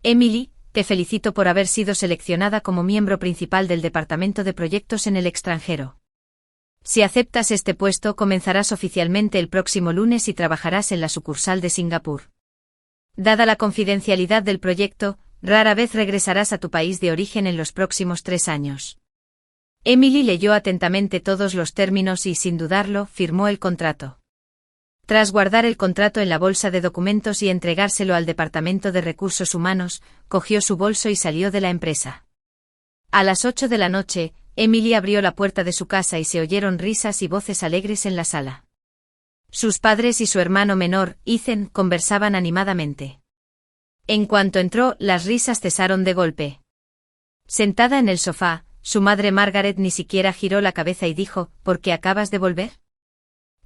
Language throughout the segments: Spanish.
Emily, te felicito por haber sido seleccionada como miembro principal del Departamento de Proyectos en el extranjero. Si aceptas este puesto, comenzarás oficialmente el próximo lunes y trabajarás en la sucursal de Singapur. Dada la confidencialidad del proyecto, rara vez regresarás a tu país de origen en los próximos 3 años. Emily leyó atentamente todos los términos y, sin dudarlo, firmó el contrato. Tras guardar el contrato en la bolsa de documentos y entregárselo al Departamento de Recursos Humanos, cogió su bolso y salió de la empresa. A las 8 de la noche, Emily abrió la puerta de su casa y se oyeron risas y voces alegres en la sala. Sus padres y su hermano menor, Ethan, conversaban animadamente. En cuanto entró, las risas cesaron de golpe. Sentada en el sofá, su madre Margaret ni siquiera giró la cabeza y dijo: ¿Por qué acabas de volver?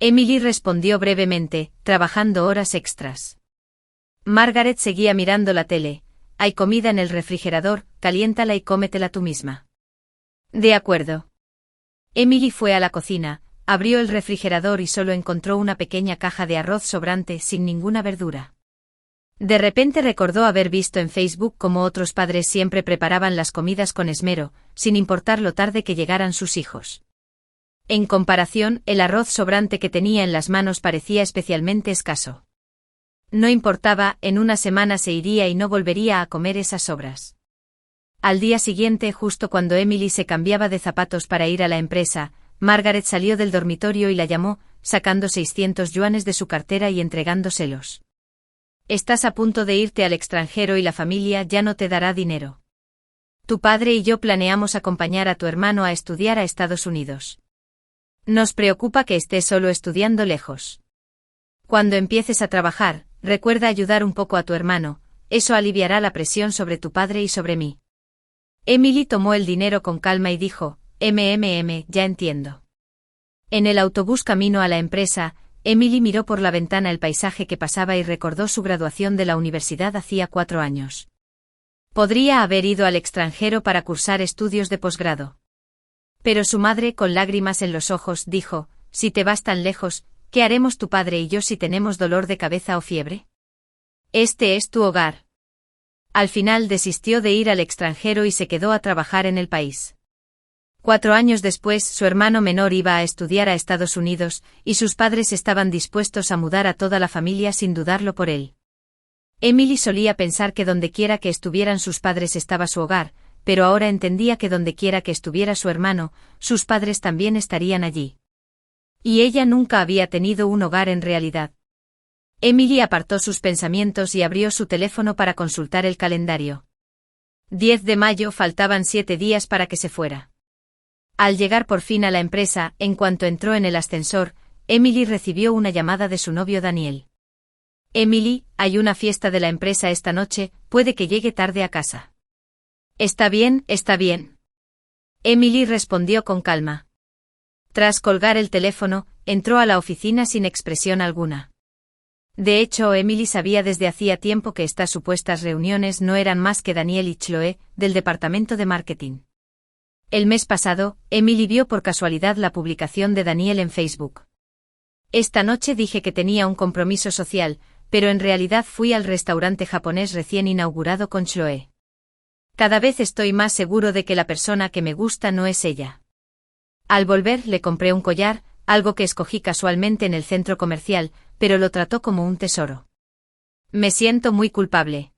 Emily respondió brevemente: trabajando horas extras. Margaret seguía mirando la tele. Hay comida en el refrigerador, caliéntala y cómetela tú misma. De acuerdo. Emily fue a la cocina, abrió el refrigerador y solo encontró una pequeña caja de arroz sobrante sin ninguna verdura. De repente recordó haber visto en Facebook cómo otros padres siempre preparaban las comidas con esmero, sin importar lo tarde que llegaran sus hijos. En comparación, el arroz sobrante que tenía en las manos parecía especialmente escaso. No importaba, en una semana se iría y no volvería a comer esas sobras. Al día siguiente, justo cuando Emily se cambiaba de zapatos para ir a la empresa, Margaret salió del dormitorio y la llamó, sacando 600 yuanes de su cartera y entregándoselos. Estás a punto de irte al extranjero y la familia ya no te dará dinero. Tu padre y yo planeamos acompañar a tu hermano a estudiar a Estados Unidos. Nos preocupa que estés solo estudiando lejos. Cuando empieces a trabajar, recuerda ayudar un poco a tu hermano, eso aliviará la presión sobre tu padre y sobre mí. Emily tomó el dinero con calma y dijo: ya entiendo. En el autobús camino a la empresa, Emily miró por la ventana el paisaje que pasaba y recordó su graduación de la universidad hacía 4 años. Podría haber ido al extranjero para cursar estudios de posgrado. Pero su madre, con lágrimas en los ojos, dijo: si te vas tan lejos, ¿qué haremos tu padre y yo si tenemos dolor de cabeza o fiebre? Este es tu hogar. Al final desistió de ir al extranjero y se quedó a trabajar en el país. 4 años después, su hermano menor iba a estudiar a Estados Unidos, y sus padres estaban dispuestos a mudar a toda la familia sin dudarlo por él. Emily solía pensar que dondequiera que estuvieran sus padres estaba su hogar, pero ahora entendía que dondequiera que estuviera su hermano, sus padres también estarían allí. Y ella nunca había tenido un hogar en realidad. Emily apartó sus pensamientos y abrió su teléfono para consultar el calendario. 10 de mayo, faltaban 7 días para que se fuera. Al llegar por fin a la empresa, en cuanto entró en el ascensor, Emily recibió una llamada de su novio Daniel. Emily, hay una fiesta de la empresa esta noche, puede que llegue tarde a casa. Está bien, está bien. Emily respondió con calma. Tras colgar el teléfono, entró a la oficina sin expresión alguna. De hecho, Emily sabía desde hacía tiempo que estas supuestas reuniones no eran más que Daniel y Chloe, del departamento de marketing. El mes pasado, Emily vio por casualidad la publicación de Daniel en Facebook. Esta noche dije que tenía un compromiso social, pero en realidad fui al restaurante japonés recién inaugurado con Chloe. Cada vez estoy más seguro de que la persona que me gusta no es ella. Al volver le compré un collar, algo que escogí casualmente en el centro comercial, pero lo trató como un tesoro. Me siento muy culpable.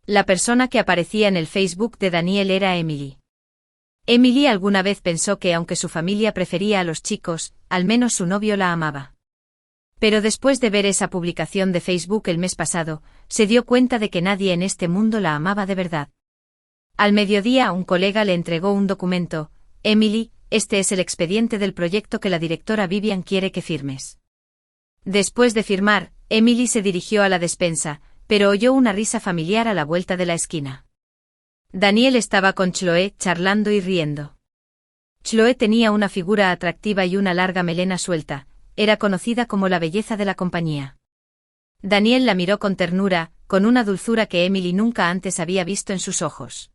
La persona que aparecía en el Facebook de Daniel era Emily. Emily alguna vez pensó que aunque su familia prefería a los chicos, al menos su novio la amaba. Pero después de ver esa publicación de Facebook el mes pasado, se dio cuenta de que nadie en este mundo la amaba de verdad. Al mediodía un colega le entregó un documento: Emily, este es el expediente del proyecto que la directora Vivian quiere que firmes. Después de firmar, Emily se dirigió a la despensa, pero oyó una risa familiar a la vuelta de la esquina. Daniel estaba con Chloe, charlando y riendo. Chloe tenía una figura atractiva y una larga melena suelta, era conocida como la belleza de la compañía. Daniel la miró con ternura, con una dulzura que Emily nunca antes había visto en sus ojos.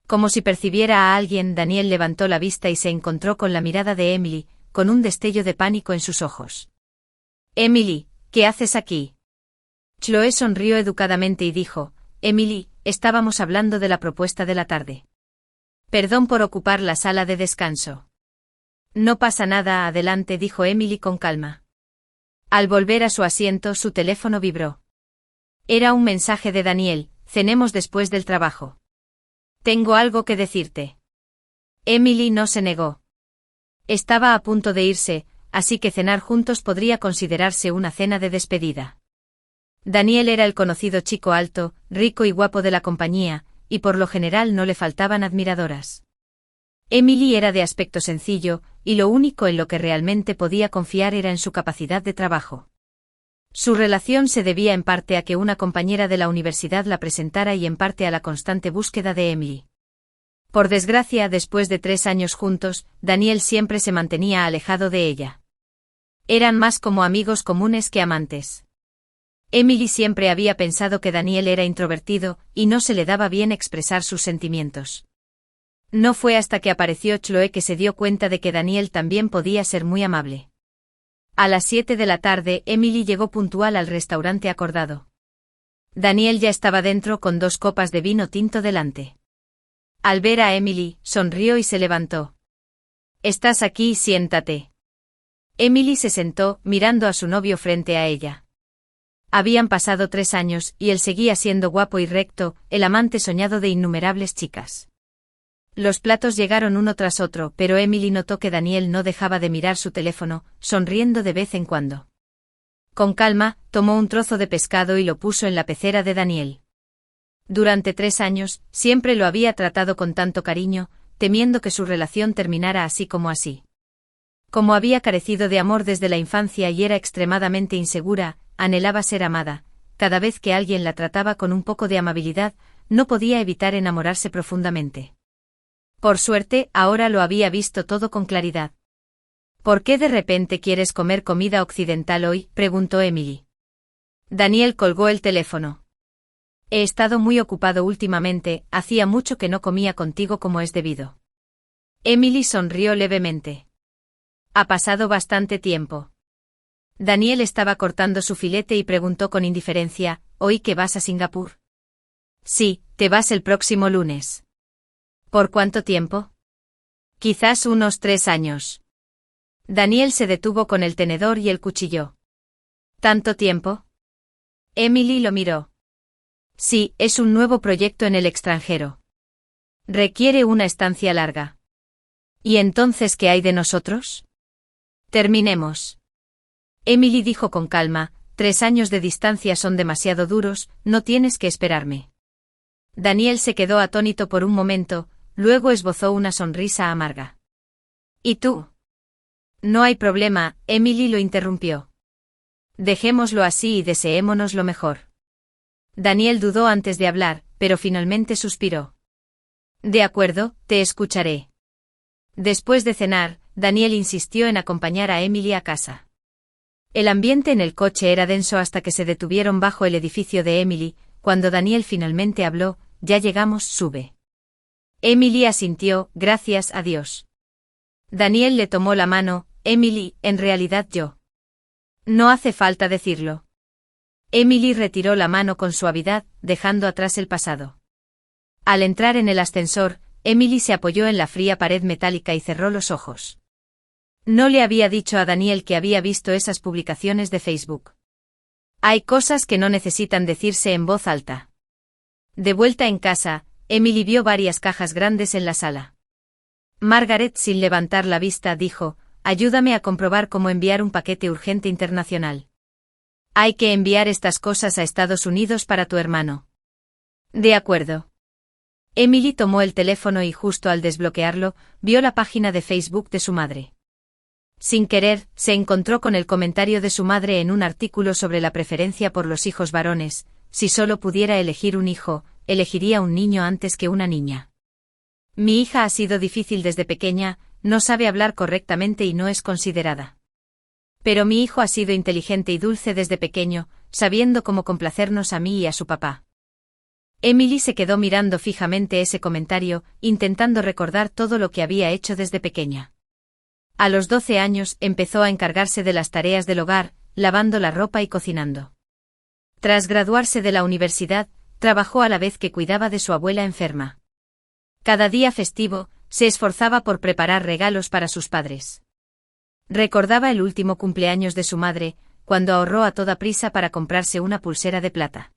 Como si percibiera a alguien, Daniel levantó la vista y se encontró con la mirada de Emily, con un destello de pánico en sus ojos. Emily, ¿qué haces aquí? Chloe sonrió educadamente y dijo: Emily, estábamos hablando de la propuesta de la tarde. Perdón por ocupar la sala de descanso. No pasa nada, adelante, dijo Emily con calma. Al volver a su asiento, su teléfono vibró. Era un mensaje de Daniel: cenemos después del trabajo. Tengo algo que decirte. Emily no se negó. Estaba a punto de irse, así que cenar juntos podría considerarse una cena de despedida. Daniel era el conocido chico alto, rico y guapo de la compañía, y por lo general no le faltaban admiradoras. Emily era de aspecto sencillo, y lo único en lo que realmente podía confiar era en su capacidad de trabajo. Su relación se debía en parte a que una compañera de la universidad la presentara y en parte a la constante búsqueda de Emily. Por desgracia, después de 3 años juntos, Daniel siempre se mantenía alejado de ella. Eran más como amigos comunes que amantes. Emily siempre había pensado que Daniel era introvertido, y no se le daba bien expresar sus sentimientos. No fue hasta que apareció Chloe que se dio cuenta de que Daniel también podía ser muy amable. A las 7 de la tarde, Emily llegó puntual al restaurante acordado. Daniel ya estaba dentro con 2 copas de vino tinto delante. Al ver a Emily, sonrió y se levantó. «¿Estás aquí? Siéntate». Emily se sentó, mirando a su novio frente a ella. Habían pasado 3 años, y él seguía siendo guapo y recto, el amante soñado de innumerables chicas. Los platos llegaron uno tras otro, pero Emily notó que Daniel no dejaba de mirar su teléfono, sonriendo de vez en cuando. Con calma, tomó un trozo de pescado y lo puso en la pecera de Daniel. Durante 3 años, siempre lo había tratado con tanto cariño, temiendo que su relación terminara así como así. Como había carecido de amor desde la infancia y era extremadamente insegura, anhelaba ser amada. Cada vez que alguien la trataba con un poco de amabilidad, no podía evitar enamorarse profundamente. Por suerte, ahora lo había visto todo con claridad. ¿Por qué de repente quieres comer comida occidental hoy?, preguntó Emily. Daniel colgó el teléfono. He estado muy ocupado últimamente, hacía mucho que no comía contigo como es debido. Emily sonrió levemente. Ha pasado bastante tiempo. Daniel estaba cortando su filete y preguntó con indiferencia: ¿Hoy que vas a Singapur? Sí, te vas el próximo lunes. ¿Por cuánto tiempo? Quizás unos 3 años. Daniel se detuvo con el tenedor y el cuchillo. ¿Tanto tiempo? Emily lo miró. Sí, es un nuevo proyecto en el extranjero. Requiere una estancia larga. ¿Y entonces qué hay de nosotros? Terminemos. Emily dijo con calma: 3 años de distancia son demasiado duros, no tienes que esperarme. Daniel se quedó atónito por un momento, luego esbozó una sonrisa amarga. ¿Y tú? No hay problema, Emily lo interrumpió. Dejémoslo así y deseémonos lo mejor. Daniel dudó antes de hablar, pero finalmente suspiró. De acuerdo, te escucharé. Después de cenar, Daniel insistió en acompañar a Emily a casa. El ambiente en el coche era denso hasta que se detuvieron bajo el edificio de Emily. Cuando Daniel finalmente habló: ya llegamos, sube. Emily asintió: gracias a Dios. Daniel le tomó la mano: Emily, en realidad yo. No hace falta decirlo. Emily retiró la mano con suavidad, dejando atrás el pasado. Al entrar en el ascensor, Emily se apoyó en la fría pared metálica y cerró los ojos. No le había dicho a Daniel que había visto esas publicaciones de Facebook. Hay cosas que no necesitan decirse en voz alta. De vuelta en casa, Emily vio varias cajas grandes en la sala. Margaret, sin levantar la vista, dijo: ayúdame a comprobar cómo enviar un paquete urgente internacional. Hay que enviar estas cosas a Estados Unidos para tu hermano. De acuerdo. Emily tomó el teléfono y justo al desbloquearlo, vio la página de Facebook de su madre. Sin querer, se encontró con el comentario de su madre en un artículo sobre la preferencia por los hijos varones: si solo pudiera elegir un hijo, elegiría un niño antes que una niña. Mi hija ha sido difícil desde pequeña, no sabe hablar correctamente y no es considerada. Pero mi hijo ha sido inteligente y dulce desde pequeño, sabiendo cómo complacernos a mí y a su papá. Emily se quedó mirando fijamente ese comentario, intentando recordar todo lo que había hecho desde pequeña. A los 12 años empezó a encargarse de las tareas del hogar, lavando la ropa y cocinando. Tras graduarse de la universidad, trabajó a la vez que cuidaba de su abuela enferma. Cada día festivo, se esforzaba por preparar regalos para sus padres. Recordaba el último cumpleaños de su madre, cuando ahorró a toda prisa para comprarse una pulsera de plata.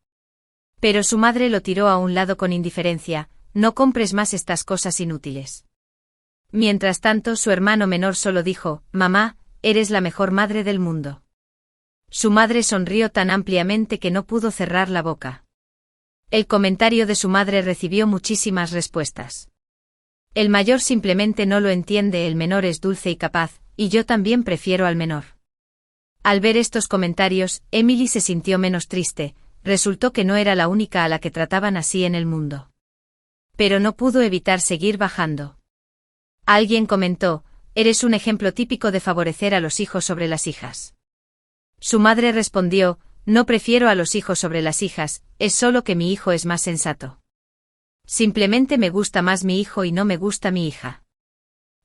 Pero su madre lo tiró a un lado con indiferencia: no compres más estas cosas inútiles. Mientras tanto, su hermano menor solo dijo: mamá, eres la mejor madre del mundo. Su madre sonrió tan ampliamente que no pudo cerrar la boca. El comentario de su madre recibió muchísimas respuestas. El mayor simplemente no lo entiende, el menor es dulce y capaz, y yo también prefiero al menor. Al ver estos comentarios, Emily se sintió menos triste. Resultó que no era la única a la que trataban así en el mundo. Pero no pudo evitar seguir bajando. Alguien comentó: eres un ejemplo típico de favorecer a los hijos sobre las hijas. Su madre respondió: no prefiero a los hijos sobre las hijas, es solo que mi hijo es más sensato. Simplemente me gusta más mi hijo y no me gusta mi hija.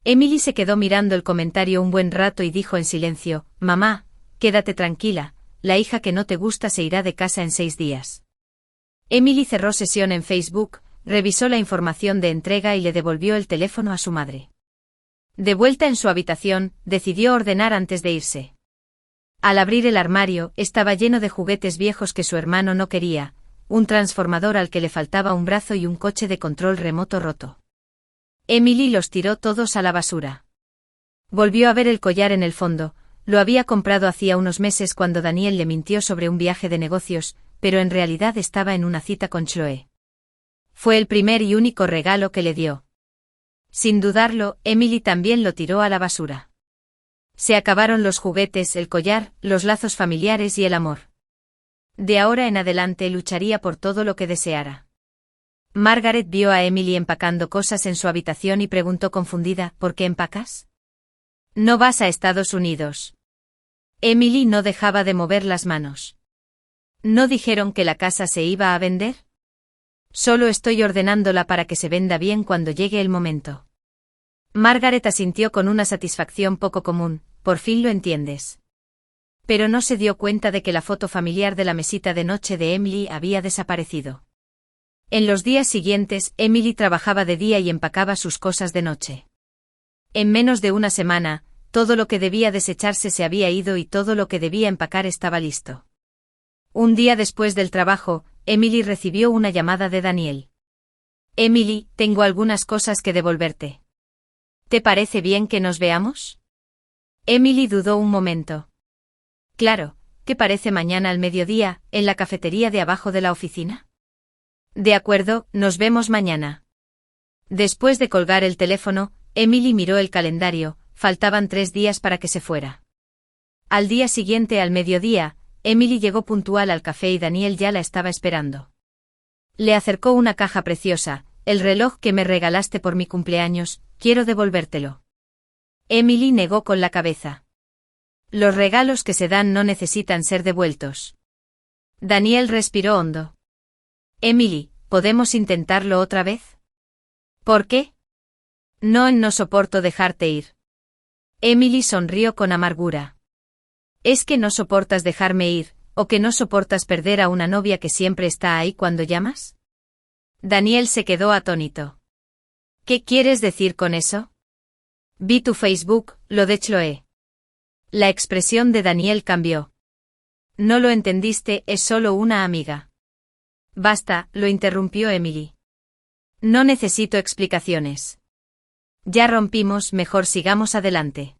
Emily se quedó mirando el comentario un buen rato y dijo en silencio: mamá, quédate tranquila, la hija que no te gusta se irá de casa en 6 días. Emily cerró sesión en Facebook, revisó la información de entrega y le devolvió el teléfono a su madre. De vuelta en su habitación, decidió ordenar antes de irse. Al abrir el armario, estaba lleno de juguetes viejos que su hermano no quería, un transformador al que le faltaba un brazo y un coche de control remoto roto. Emily los tiró todos a la basura. Volvió a ver el collar en el fondo. Lo había comprado hacía unos meses cuando Daniel le mintió sobre un viaje de negocios, pero en realidad estaba en una cita con Chloe. Fue el primer y único regalo que le dio. Sin dudarlo, Emily también lo tiró a la basura. Se acabaron los juguetes, el collar, los lazos familiares y el amor. De ahora en adelante lucharía por todo lo que deseara. Margaret vio a Emily empacando cosas en su habitación y preguntó confundida: ¿por qué empacas? ¿No vas a Estados Unidos? Emily no dejaba de mover las manos. ¿No dijeron que la casa se iba a vender? Solo estoy ordenándola para que se venda bien cuando llegue el momento. Margaret asintió con una satisfacción poco común: por fin lo entiendes. Pero no se dio cuenta de que la foto familiar de la mesita de noche de Emily había desaparecido. En los días siguientes, Emily trabajaba de día y empacaba sus cosas de noche. En menos de una semana, todo lo que debía desecharse se había ido y todo lo que debía empacar estaba listo. Un día después del trabajo, Emily recibió una llamada de Daniel. Emily, tengo algunas cosas que devolverte. ¿Te parece bien que nos veamos? Emily dudó un momento. Claro, ¿qué parece mañana al mediodía, en la cafetería de abajo de la oficina? De acuerdo, nos vemos mañana. Después de colgar el teléfono, Emily miró el calendario. Faltaban 3 días para que se fuera. Al día siguiente al mediodía, Emily llegó puntual al café y Daniel ya la estaba esperando. Le acercó una caja preciosa: el reloj que me regalaste por mi cumpleaños, quiero devolvértelo. Emily negó con la cabeza. Los regalos que se dan no necesitan ser devueltos. Daniel respiró hondo. Emily, ¿podemos intentarlo otra vez? ¿Por qué? No soporto dejarte ir. Emily sonrió con amargura. ¿Es que no soportas dejarme ir, o que no soportas perder a una novia que siempre está ahí cuando llamas? Daniel se quedó atónito. ¿Qué quieres decir con eso? Vi tu Facebook, lo de Chloe. La expresión de Daniel cambió. No lo entendiste, es solo una amiga. Basta, lo interrumpió Emily. No necesito explicaciones. Ya rompimos, mejor sigamos adelante.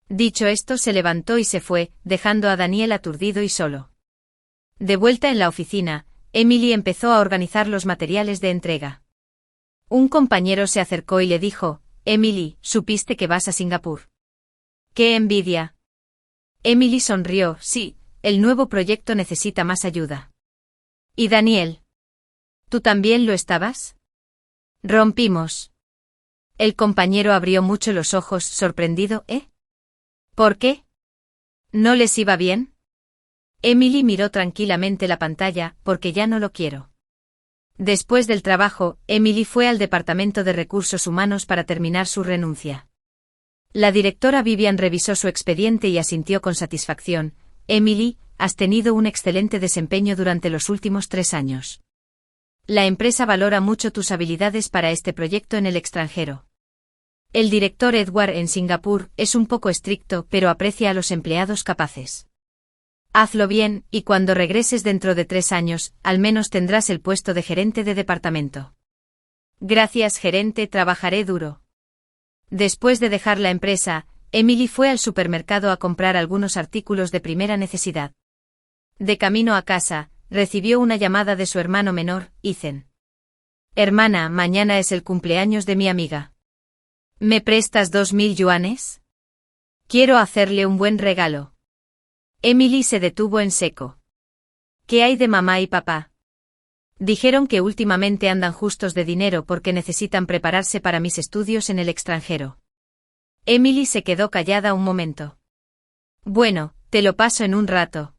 Dicho esto, se levantó y se fue, dejando a Daniel aturdido y solo. De vuelta en la oficina, Emily empezó a organizar los materiales de entrega. Un compañero se acercó y le dijo: Emily, ¿supiste que vas a Singapur? ¡Qué envidia! Emily sonrió: sí, el nuevo proyecto necesita más ayuda. ¿Y Daniel? ¿Tú también lo estabas? Rompimos. El compañero abrió mucho los ojos, sorprendido. ¿Por qué? ¿No les iba bien? Emily miró tranquilamente la pantalla: porque ya no lo quiero. Después del trabajo, Emily fue al Departamento de Recursos Humanos para terminar su renuncia. La directora Vivian revisó su expediente y asintió con satisfacción: Emily, has tenido un excelente desempeño durante los últimos 3 años. La empresa valora mucho tus habilidades para este proyecto en el extranjero. El director Edward en Singapur es un poco estricto, pero aprecia a los empleados capaces. Hazlo bien, y cuando regreses dentro de 3 años, al menos tendrás el puesto de gerente de departamento. Gracias, gerente, trabajaré duro. Después de dejar la empresa, Emily fue al supermercado a comprar algunos artículos de primera necesidad. De camino a casa, recibió una llamada de su hermano menor, Ethan. Hermana, mañana es el cumpleaños de mi amiga. ¿Me prestas 2.000 yuanes? Quiero hacerle un buen regalo. Emily se detuvo en seco. ¿Qué hay de mamá y papá? Dijeron que últimamente andan justos de dinero porque necesitan prepararse para mis estudios en el extranjero. Emily se quedó callada un momento. Bueno, te lo paso en un rato.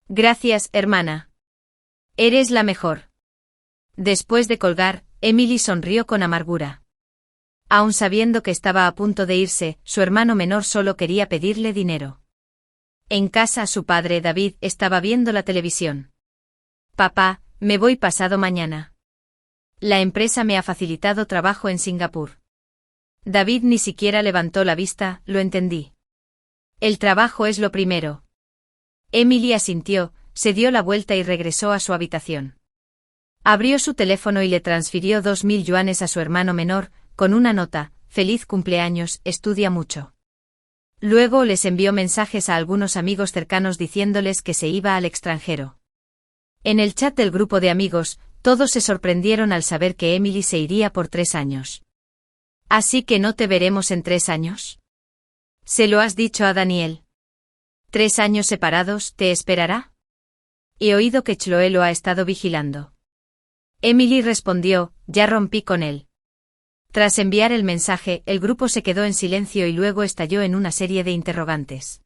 Gracias, hermana. Eres la mejor. Después de colgar, Emily sonrió con amargura. Aun sabiendo que estaba a punto de irse, su hermano menor solo quería pedirle dinero. En casa su padre David estaba viendo la televisión. Papá, me voy pasado mañana. La empresa me ha facilitado trabajo en Singapur. David ni siquiera levantó la vista, lo entendí. El trabajo es lo primero. Emily asintió, se dio la vuelta y regresó a su habitación. Abrió su teléfono y le transfirió 2.000 yuanes a su hermano menor, con una nota: feliz cumpleaños, estudia mucho. Luego les envió mensajes a algunos amigos cercanos diciéndoles que se iba al extranjero. En el chat del grupo de amigos, todos se sorprendieron al saber que Emily se iría por 3 años. ¿Así que no te veremos en 3 años? ¿Se lo has dicho a Daniel? 3 años separados, ¿te esperará? He oído que Chloe lo ha estado vigilando. Emily respondió: ya rompí con él. Tras enviar el mensaje, el grupo se quedó en silencio y luego estalló en una serie de interrogantes.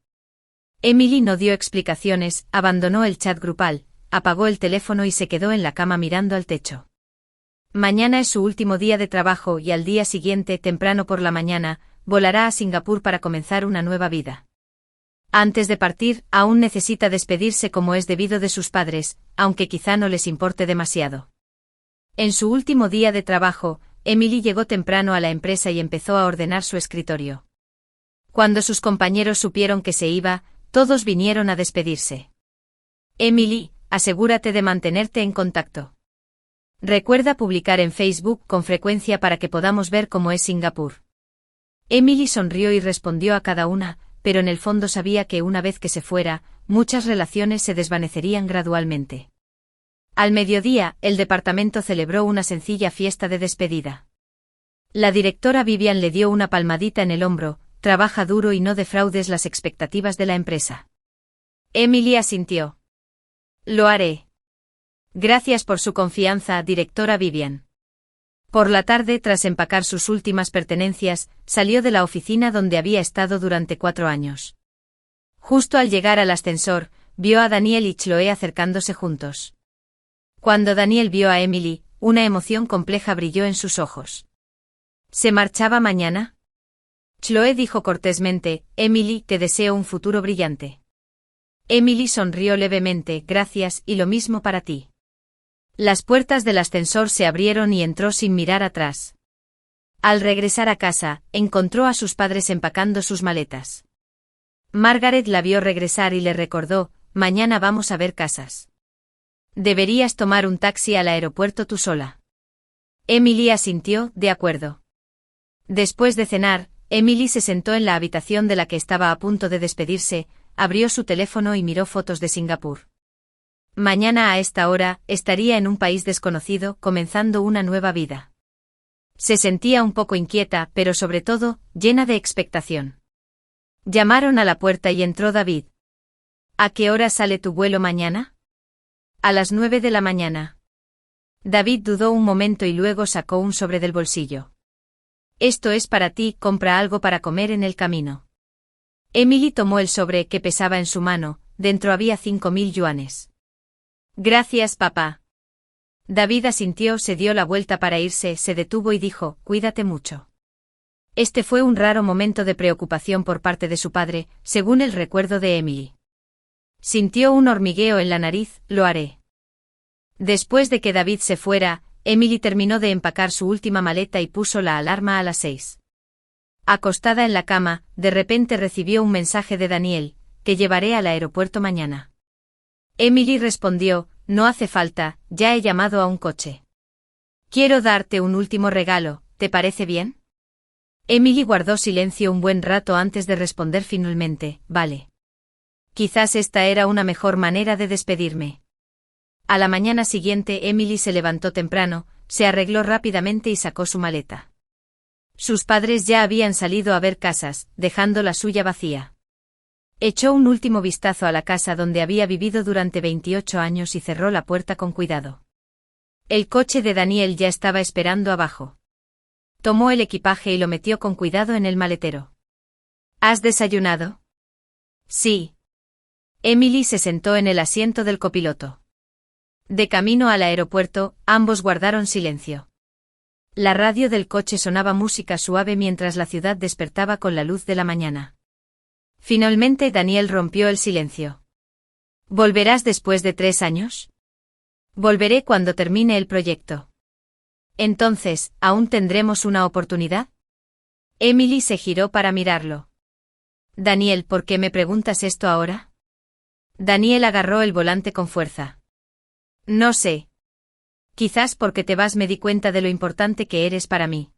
Emily no dio explicaciones, abandonó el chat grupal, apagó el teléfono y se quedó en la cama mirando al techo. Mañana es su último día de trabajo y al día siguiente, temprano por la mañana, volará a Singapur para comenzar una nueva vida. Antes de partir, aún necesita despedirse como es debido de sus padres, aunque quizá no les importe demasiado. En su último día de trabajo, Emily llegó temprano a la empresa y empezó a ordenar su escritorio. Cuando sus compañeros supieron que se iba, todos vinieron a despedirse. Emily, asegúrate de mantenerte en contacto. Recuerda publicar en Facebook con frecuencia para que podamos ver cómo es Singapur. Emily sonrió y respondió a cada una, pero en el fondo sabía que una vez que se fuera, muchas relaciones se desvanecerían gradualmente. Al mediodía, el departamento celebró una sencilla fiesta de despedida. La directora Vivian le dio una palmadita en el hombro: trabaja duro y no defraudes las expectativas de la empresa. Emily asintió. Lo haré. Gracias por su confianza, directora Vivian. Por la tarde, tras empacar sus últimas pertenencias, salió de la oficina donde había estado durante 4 años. Justo al llegar al ascensor, vio a Daniel y Chloe acercándose juntos. Cuando Daniel vio a Emily, una emoción compleja brilló en sus ojos. ¿Se marchaba mañana? Chloe dijo cortésmente: Emily, te deseo un futuro brillante. Emily sonrió levemente: gracias, y lo mismo para ti. Las puertas del ascensor se abrieron y entró sin mirar atrás. Al regresar a casa, encontró a sus padres empacando sus maletas. Margaret la vio regresar y le recordó: mañana vamos a ver casas. Deberías tomar un taxi al aeropuerto tú sola. Emily asintió: de acuerdo. Después de cenar, Emily se sentó en la habitación de la que estaba a punto de despedirse, abrió su teléfono y miró fotos de Singapur. Mañana a esta hora, estaría en un país desconocido, comenzando una nueva vida. Se sentía un poco inquieta, pero sobre todo, llena de expectación. Llamaron a la puerta y entró David. ¿A qué hora sale tu vuelo mañana? A las 9 de la mañana. David dudó un momento y luego sacó un sobre del bolsillo. Esto es para ti, compra algo para comer en el camino. Emily tomó el sobre que pesaba en su mano, dentro había 5.000 yuanes. Gracias, papá. David asintió, se dio la vuelta para irse, se detuvo y dijo: cuídate mucho. Este fue un raro momento de preocupación por parte de su padre, según el recuerdo de Emily. Sintió un hormigueo en la nariz: lo haré. Después de que David se fuera, Emily terminó de empacar su última maleta y puso la alarma a las 6. Acostada en la cama, de repente recibió un mensaje de Daniel: «Te llevaré al aeropuerto mañana». Emily respondió: «No hace falta, ya he llamado a un coche. Quiero darte un último regalo, ¿te parece bien?». Emily guardó silencio un buen rato antes de responder finalmente: «Vale». Quizás esta era una mejor manera de despedirme. A la mañana siguiente Emily se levantó temprano, se arregló rápidamente y sacó su maleta. Sus padres ya habían salido a ver casas, dejando la suya vacía. Echó un último vistazo a la casa donde había vivido durante 28 años y cerró la puerta con cuidado. El coche de Daniel ya estaba esperando abajo. Tomó el equipaje y lo metió con cuidado en el maletero. ¿Has desayunado? Sí. Emily se sentó en el asiento del copiloto. De camino al aeropuerto, ambos guardaron silencio. La radio del coche sonaba música suave mientras la ciudad despertaba con la luz de la mañana. Finalmente Daniel rompió el silencio. ¿Volverás después de 3 años? Volveré cuando termine el proyecto. Entonces, ¿aún tendremos una oportunidad? Emily se giró para mirarlo. Daniel, ¿por qué me preguntas esto ahora? Daniel agarró el volante con fuerza. No sé. Quizás porque te vas me di cuenta de lo importante que eres para mí.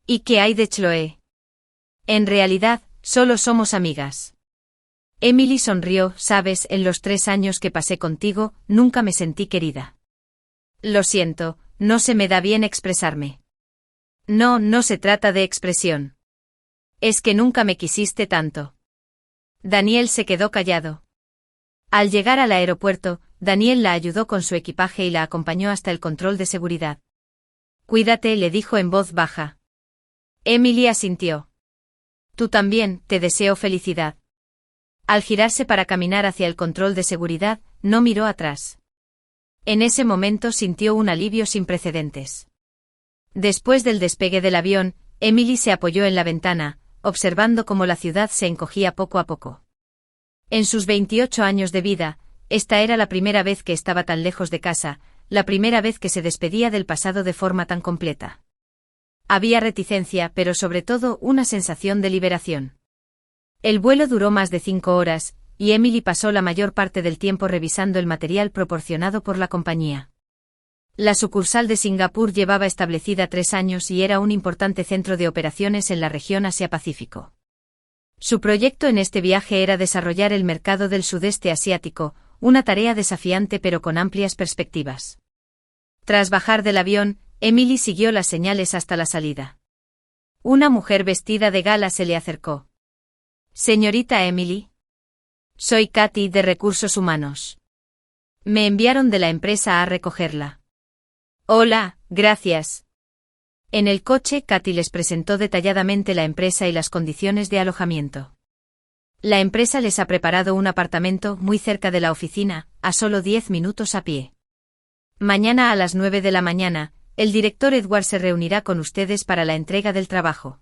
¿Y qué hay de Chloe? En realidad, solo somos amigas. Emily sonrió. Sabes, en los 3 años que pasé contigo, nunca me sentí querida. Lo siento, no se me da bien expresarme. No, no se trata de expresión. Es que nunca me quisiste tanto. Daniel se quedó callado. Al llegar al aeropuerto, Daniel la ayudó con su equipaje y la acompañó hasta el control de seguridad. Cuídate, le dijo en voz baja. Emily asintió. Tú también, te deseo felicidad. Al girarse para caminar hacia el control de seguridad, no miró atrás. En ese momento sintió un alivio sin precedentes. Después del despegue del avión, Emily se apoyó en la ventana, observando cómo la ciudad se encogía poco a poco. En sus 28 años de vida, esta era la primera vez que estaba tan lejos de casa, la primera vez que se despedía del pasado de forma tan completa. Había reticencia, pero sobre todo una sensación de liberación. El vuelo duró más de 5 horas, y Emily pasó la mayor parte del tiempo revisando el material proporcionado por la compañía. La sucursal de Singapur llevaba establecida 3 años y era un importante centro de operaciones en la región Asia-Pacífico. Su proyecto en este viaje era desarrollar el mercado del sudeste asiático, una tarea desafiante pero con amplias perspectivas. Tras bajar del avión, Emily siguió las señales hasta la salida. Una mujer vestida de gala se le acercó. Señorita Emily. Soy Katy de Recursos Humanos. Me enviaron de la empresa a recogerla. Hola, gracias. En el coche, Katy les presentó detalladamente la empresa y las condiciones de alojamiento. La empresa les ha preparado un apartamento muy cerca de la oficina, a solo 10 minutos a pie. Mañana a las 9 de la mañana, el director Edward se reunirá con ustedes para la entrega del trabajo.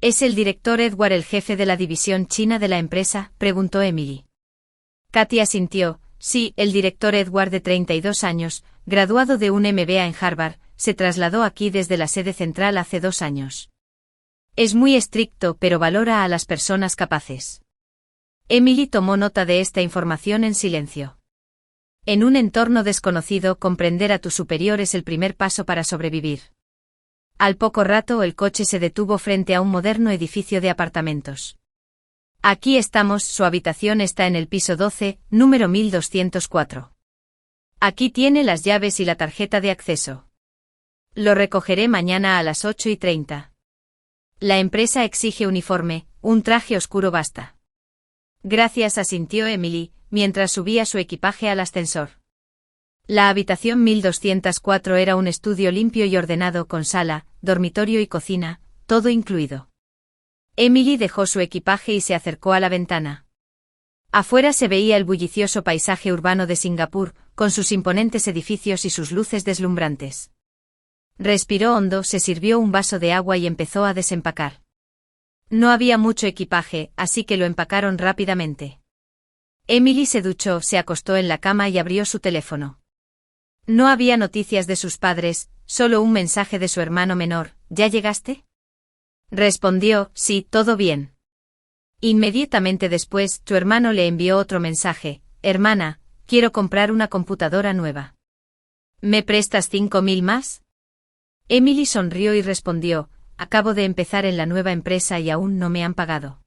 ¿Es el director Edward el jefe de la división china de la empresa?, preguntó Emily. Katy asintió. Sí, el director Edward, de 32 años, graduado de un MBA en Harvard, se trasladó aquí desde la sede central hace 2 años. Es muy estricto, pero valora a las personas capaces. Emily tomó nota de esta información en silencio. En un entorno desconocido, comprender a tu superior es el primer paso para sobrevivir. Al poco rato, el coche se detuvo frente a un moderno edificio de apartamentos. Aquí estamos, su habitación está en el piso 12, número 1204. Aquí tiene las llaves y la tarjeta de acceso. Lo recogeré mañana a las 8:30. La empresa exige uniforme, un traje oscuro basta. Gracias, asintió Emily, mientras subía su equipaje al ascensor. La habitación 1204 era un estudio limpio y ordenado con sala, dormitorio y cocina, todo incluido. Emily dejó su equipaje y se acercó a la ventana. Afuera se veía el bullicioso paisaje urbano de Singapur, con sus imponentes edificios y sus luces deslumbrantes. Respiró hondo, se sirvió un vaso de agua y empezó a desempacar. No había mucho equipaje, así que lo empacaron rápidamente. Emily se duchó, se acostó en la cama y abrió su teléfono. No había noticias de sus padres, solo un mensaje de su hermano menor. ¿Ya llegaste? Respondió, sí, todo bien. Inmediatamente después, tu hermano le envió otro mensaje. Hermana, quiero comprar una computadora nueva. ¿Me prestas 5.000 más? Emily sonrió y respondió, acabo de empezar en la nueva empresa y aún no me han pagado.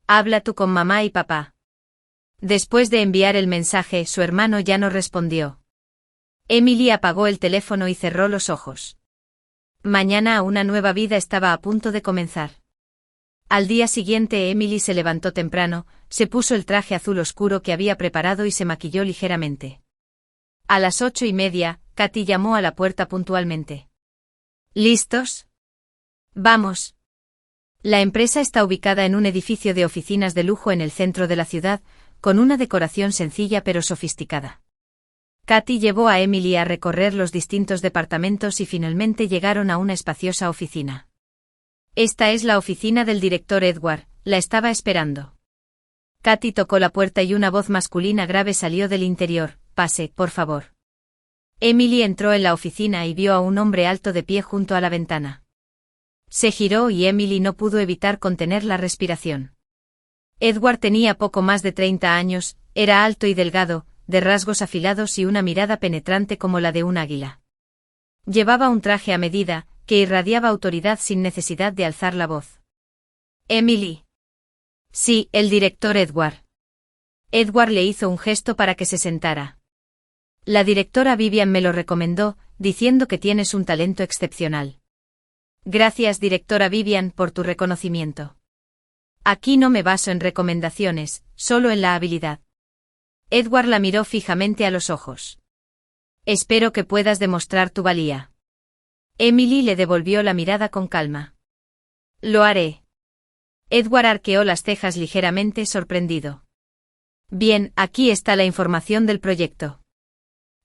Habla tú con mamá y papá. Después de enviar el mensaje, su hermano ya no respondió. Emily apagó el teléfono y cerró los ojos. Mañana una nueva vida estaba a punto de comenzar. Al día siguiente Emily se levantó temprano, se puso el traje azul oscuro que había preparado y se maquilló ligeramente. A las 8:30, Katy llamó a la puerta puntualmente. ¿Listos? Vamos. La empresa está ubicada en un edificio de oficinas de lujo en el centro de la ciudad, con una decoración sencilla pero sofisticada. Katy llevó a Emily a recorrer los distintos departamentos y finalmente llegaron a una espaciosa oficina. Esta es la oficina del director Edward, la estaba esperando. Katy tocó la puerta y una voz masculina grave salió del interior. Pase, por favor. Emily entró en la oficina y vio a un hombre alto de pie junto a la ventana. Se giró y Emily no pudo evitar contener la respiración. Edward tenía poco más de 30 años, era alto y delgado, de rasgos afilados y una mirada penetrante como la de un águila. Llevaba un traje a medida, que irradiaba autoridad sin necesidad de alzar la voz. Emily. Sí, el director Edward. Edward le hizo un gesto para que se sentara. La directora Vivian me lo recomendó, diciendo que tienes un talento excepcional. Gracias, directora Vivian, por tu reconocimiento. Aquí no me baso en recomendaciones, solo en la habilidad. Edward la miró fijamente a los ojos. Espero que puedas demostrar tu valía. Emily le devolvió la mirada con calma. Lo haré. Edward arqueó las cejas ligeramente sorprendido. Bien, aquí está la información del proyecto.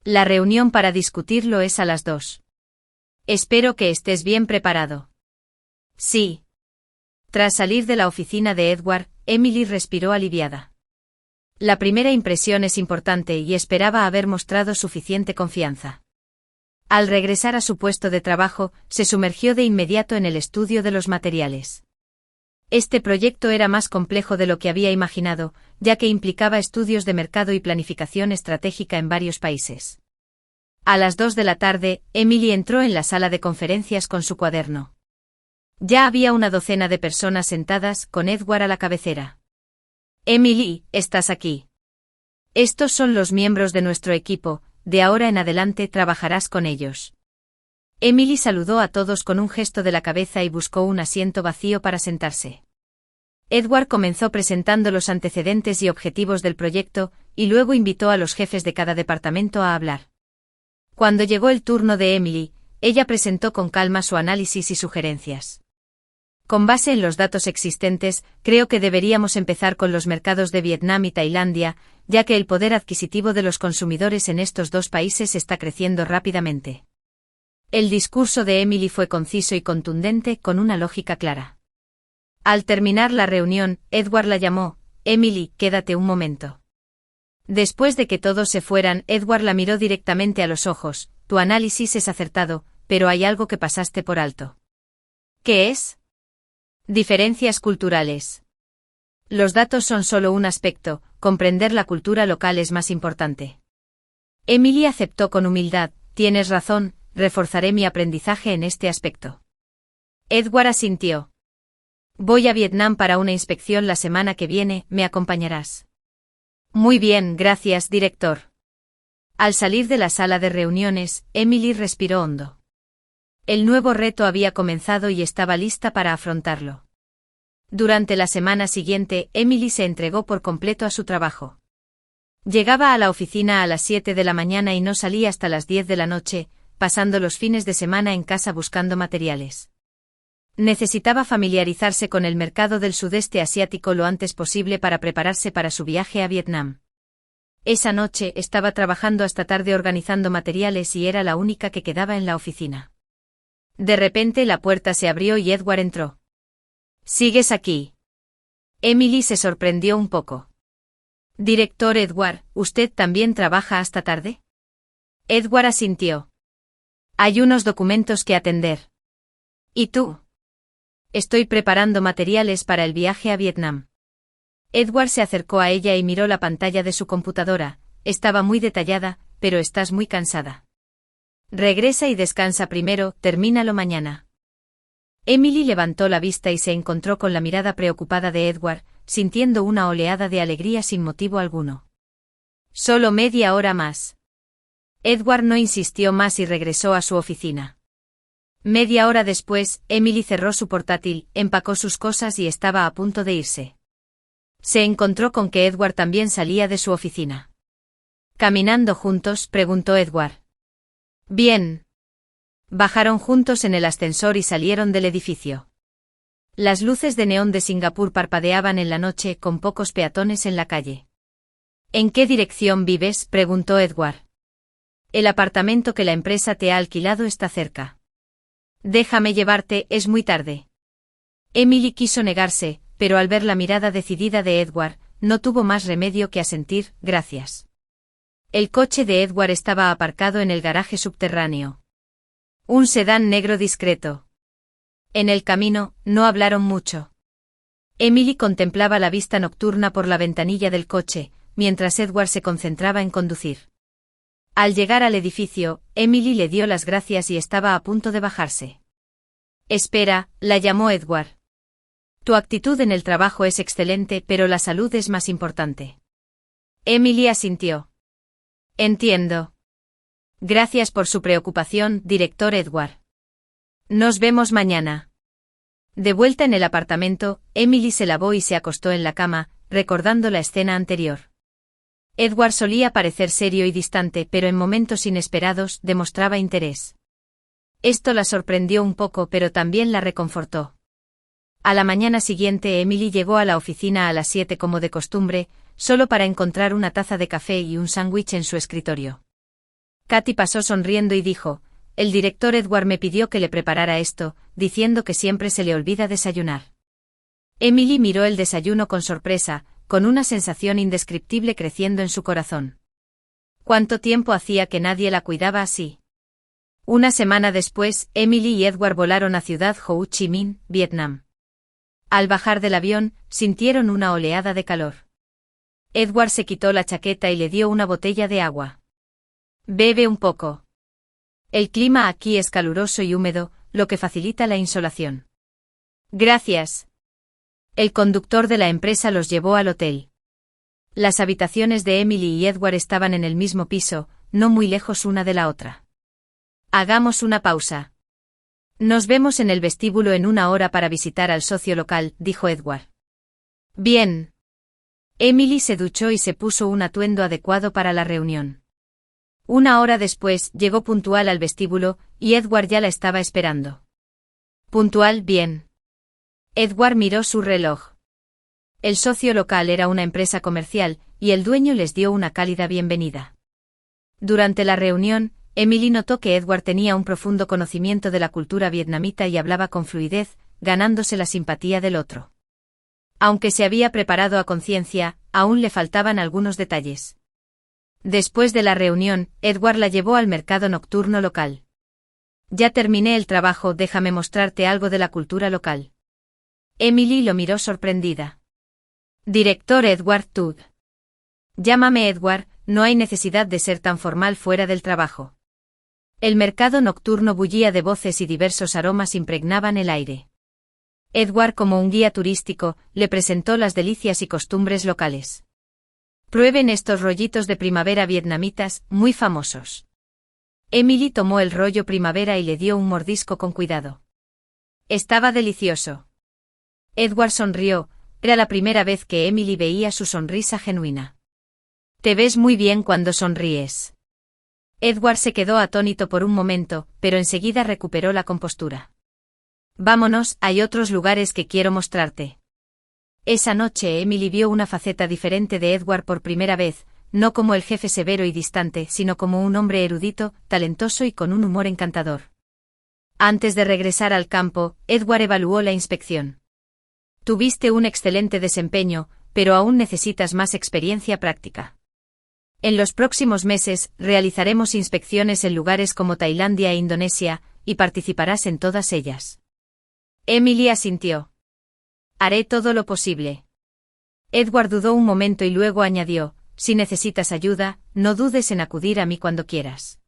La reunión para discutirlo es a las 2. Espero que estés bien preparado. Sí. Tras salir de la oficina de Edward, Emily respiró aliviada. La primera impresión es importante y esperaba haber mostrado suficiente confianza. Al regresar a su puesto de trabajo, se sumergió de inmediato en el estudio de los materiales. Este proyecto era más complejo de lo que había imaginado, ya que implicaba estudios de mercado y planificación estratégica en varios países. A las 2 de la tarde, Emily entró en la sala de conferencias con su cuaderno. Ya había una docena de personas sentadas, con Edward a la cabecera. Emily, estás aquí. Estos son los miembros de nuestro equipo, de ahora en adelante trabajarás con ellos. Emily saludó a todos con un gesto de la cabeza y buscó un asiento vacío para sentarse. Edward comenzó presentando los antecedentes y objetivos del proyecto, y luego invitó a los jefes de cada departamento a hablar. Cuando llegó el turno de Emily, ella presentó con calma su análisis y sugerencias. Con base en los datos existentes, creo que deberíamos empezar con los mercados de Vietnam y Tailandia, ya que el poder adquisitivo de los consumidores en estos dos países está creciendo rápidamente. El discurso de Emily fue conciso y contundente, con una lógica clara. Al terminar la reunión, Edward la llamó. Emily, quédate un momento. Después de que todos se fueran, Edward la miró directamente a los ojos. Tu análisis es acertado, pero hay algo que pasaste por alto. ¿Qué es? Diferencias culturales. Los datos son solo un aspecto, comprender la cultura local es más importante. Emily aceptó con humildad. Tienes razón, reforzaré mi aprendizaje en este aspecto. Edward asintió. Voy a Vietnam para una inspección la semana que viene, ¿me acompañarás? Muy bien, gracias, director. Al salir de la sala de reuniones, Emily respiró hondo. El nuevo reto había comenzado y estaba lista para afrontarlo. Durante la semana siguiente, Emily se entregó por completo a su trabajo. Llegaba a la oficina a las 7 de la mañana y no salía hasta las 10 de la noche, pasando los fines de semana en casa buscando materiales. Necesitaba familiarizarse con el mercado del sudeste asiático lo antes posible para prepararse para su viaje a Vietnam. Esa noche estaba trabajando hasta tarde organizando materiales y era la única que quedaba en la oficina. De repente la puerta se abrió y Edward entró. ¿Sigues aquí? Emily se sorprendió un poco. Director Edward, ¿usted también trabaja hasta tarde? Edward asintió. Hay unos documentos que atender. ¿Y tú? Estoy preparando materiales para el viaje a Vietnam. Edward se acercó a ella y miró la pantalla de su computadora. Estaba muy detallada, pero estás muy cansada. Regresa y descansa primero, termínalo mañana. Emily levantó la vista y se encontró con la mirada preocupada de Edward, sintiendo una oleada de alegría sin motivo alguno. Solo media hora más. Edward no insistió más y regresó a su oficina. Media hora después, Emily cerró su portátil, empacó sus cosas y estaba a punto de irse. Se encontró con que Edward también salía de su oficina. ¿Caminando juntos?, preguntó Edward. Bien. Bajaron juntos en el ascensor y salieron del edificio. Las luces de neón de Singapur parpadeaban en la noche con pocos peatones en la calle. ¿En qué dirección vives?, preguntó Edward. El apartamento que la empresa te ha alquilado está cerca. Déjame llevarte, es muy tarde. Emily quiso negarse, pero al ver la mirada decidida de Edward, no tuvo más remedio que asentir, gracias. El coche de Edward estaba aparcado en el garaje subterráneo. Un sedán negro discreto. En el camino, no hablaron mucho. Emily contemplaba la vista nocturna por la ventanilla del coche, mientras Edward se concentraba en conducir. Al llegar al edificio, Emily le dio las gracias y estaba a punto de bajarse. Espera, la llamó Edward. Tu actitud en el trabajo es excelente, pero la salud es más importante. Emily asintió. Entiendo. Gracias por su preocupación, director Edward. Nos vemos mañana. De vuelta en el apartamento, Emily se lavó y se acostó en la cama, recordando la escena anterior. Edward solía parecer serio y distante, pero en momentos inesperados demostraba interés. Esto la sorprendió un poco, pero también la reconfortó. A la mañana siguiente Emily llegó a la oficina a las 7 como de costumbre, solo para encontrar una taza de café y un sándwich en su escritorio. Katy pasó sonriendo y dijo, el director Edward me pidió que le preparara esto, diciendo que siempre se le olvida desayunar. Emily miró el desayuno con sorpresa, con una sensación indescriptible creciendo en su corazón. ¿Cuánto tiempo hacía que nadie la cuidaba así? Una semana después, Emily y Edward volaron a Ciudad Ho Chi Minh, Vietnam. Al bajar del avión, sintieron una oleada de calor. Edward se quitó la chaqueta y le dio una botella de agua. Bebe un poco. El clima aquí es caluroso y húmedo, lo que facilita la insolación. Gracias. El conductor de la empresa los llevó al hotel. Las habitaciones de Emily y Edward estaban en el mismo piso, no muy lejos una de la otra. Hagamos una pausa. Nos vemos en el vestíbulo en una hora para visitar al socio local, dijo Edward. Bien. Emily se duchó y se puso un atuendo adecuado para la reunión. Una hora después, llegó puntual al vestíbulo, y Edward ya la estaba esperando. Puntual, bien. Edward miró su reloj. El socio local era una empresa comercial, y el dueño les dio una cálida bienvenida. Durante la reunión, Emily notó que Edward tenía un profundo conocimiento de la cultura vietnamita y hablaba con fluidez, ganándose la simpatía del otro. Aunque se había preparado a conciencia, aún le faltaban algunos detalles. Después de la reunión, Edward la llevó al mercado nocturno local. Ya terminé el trabajo, déjame mostrarte algo de la cultura local. Emily lo miró sorprendida. Director Edward Todd. Llámame Edward, no hay necesidad de ser tan formal fuera del trabajo. El mercado nocturno bullía de voces y diversos aromas impregnaban el aire. Edward, como un guía turístico, le presentó las delicias y costumbres locales. Prueben estos rollitos de primavera vietnamitas, muy famosos. Emily tomó el rollo primavera y le dio un mordisco con cuidado. Estaba delicioso. Edward sonrió, era la primera vez que Emily veía su sonrisa genuina. Te ves muy bien cuando sonríes. Edward se quedó atónito por un momento, pero enseguida recuperó la compostura. Vámonos, hay otros lugares que quiero mostrarte. Esa noche Emily vio una faceta diferente de Edward por primera vez, no como el jefe severo y distante, sino como un hombre erudito, talentoso y con un humor encantador. Antes de regresar al campo, Edward evaluó la inspección. Tuviste un excelente desempeño, pero aún necesitas más experiencia práctica. En los próximos meses, realizaremos inspecciones en lugares como Tailandia e Indonesia, y participarás en todas ellas. Emily asintió. Haré todo lo posible. Edward dudó un momento y luego añadió, si necesitas ayuda, no dudes en acudir a mí cuando quieras.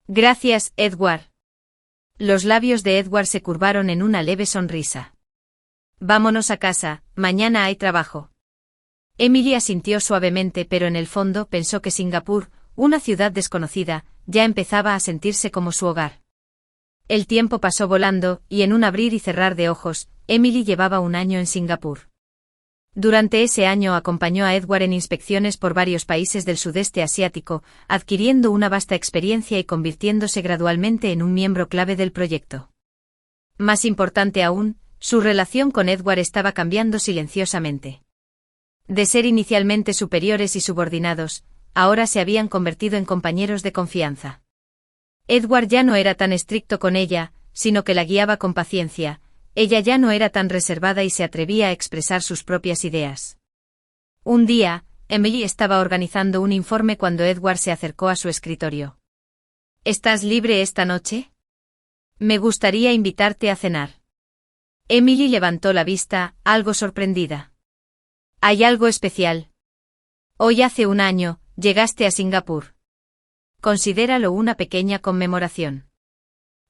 Gracias, Edward. Los labios de Edward se curvaron en una leve sonrisa. Vámonos a casa, mañana hay trabajo. Emily asintió suavemente, pero en el fondo pensó que Singapur, una ciudad desconocida, ya empezaba a sentirse como su hogar. El tiempo pasó volando, y en un abrir y cerrar de ojos, Emily llevaba un año en Singapur. Durante ese año acompañó a Edward en inspecciones por varios países del sudeste asiático, adquiriendo una vasta experiencia y convirtiéndose gradualmente en un miembro clave del proyecto. Más importante aún, su relación con Edward estaba cambiando silenciosamente. De ser inicialmente superiores y subordinados, ahora se habían convertido en compañeros de confianza. Edward ya no era tan estricto con ella, sino que la guiaba con paciencia. Ella ya no era tan reservada y se atrevía a expresar sus propias ideas. Un día, Emily estaba organizando un informe cuando Edward se acercó a su escritorio. ¿Estás libre esta noche? Me gustaría invitarte a cenar. Emily levantó la vista, algo sorprendida. ¿Hay algo especial? Hoy hace un año, llegaste a Singapur. Considéralo una pequeña conmemoración.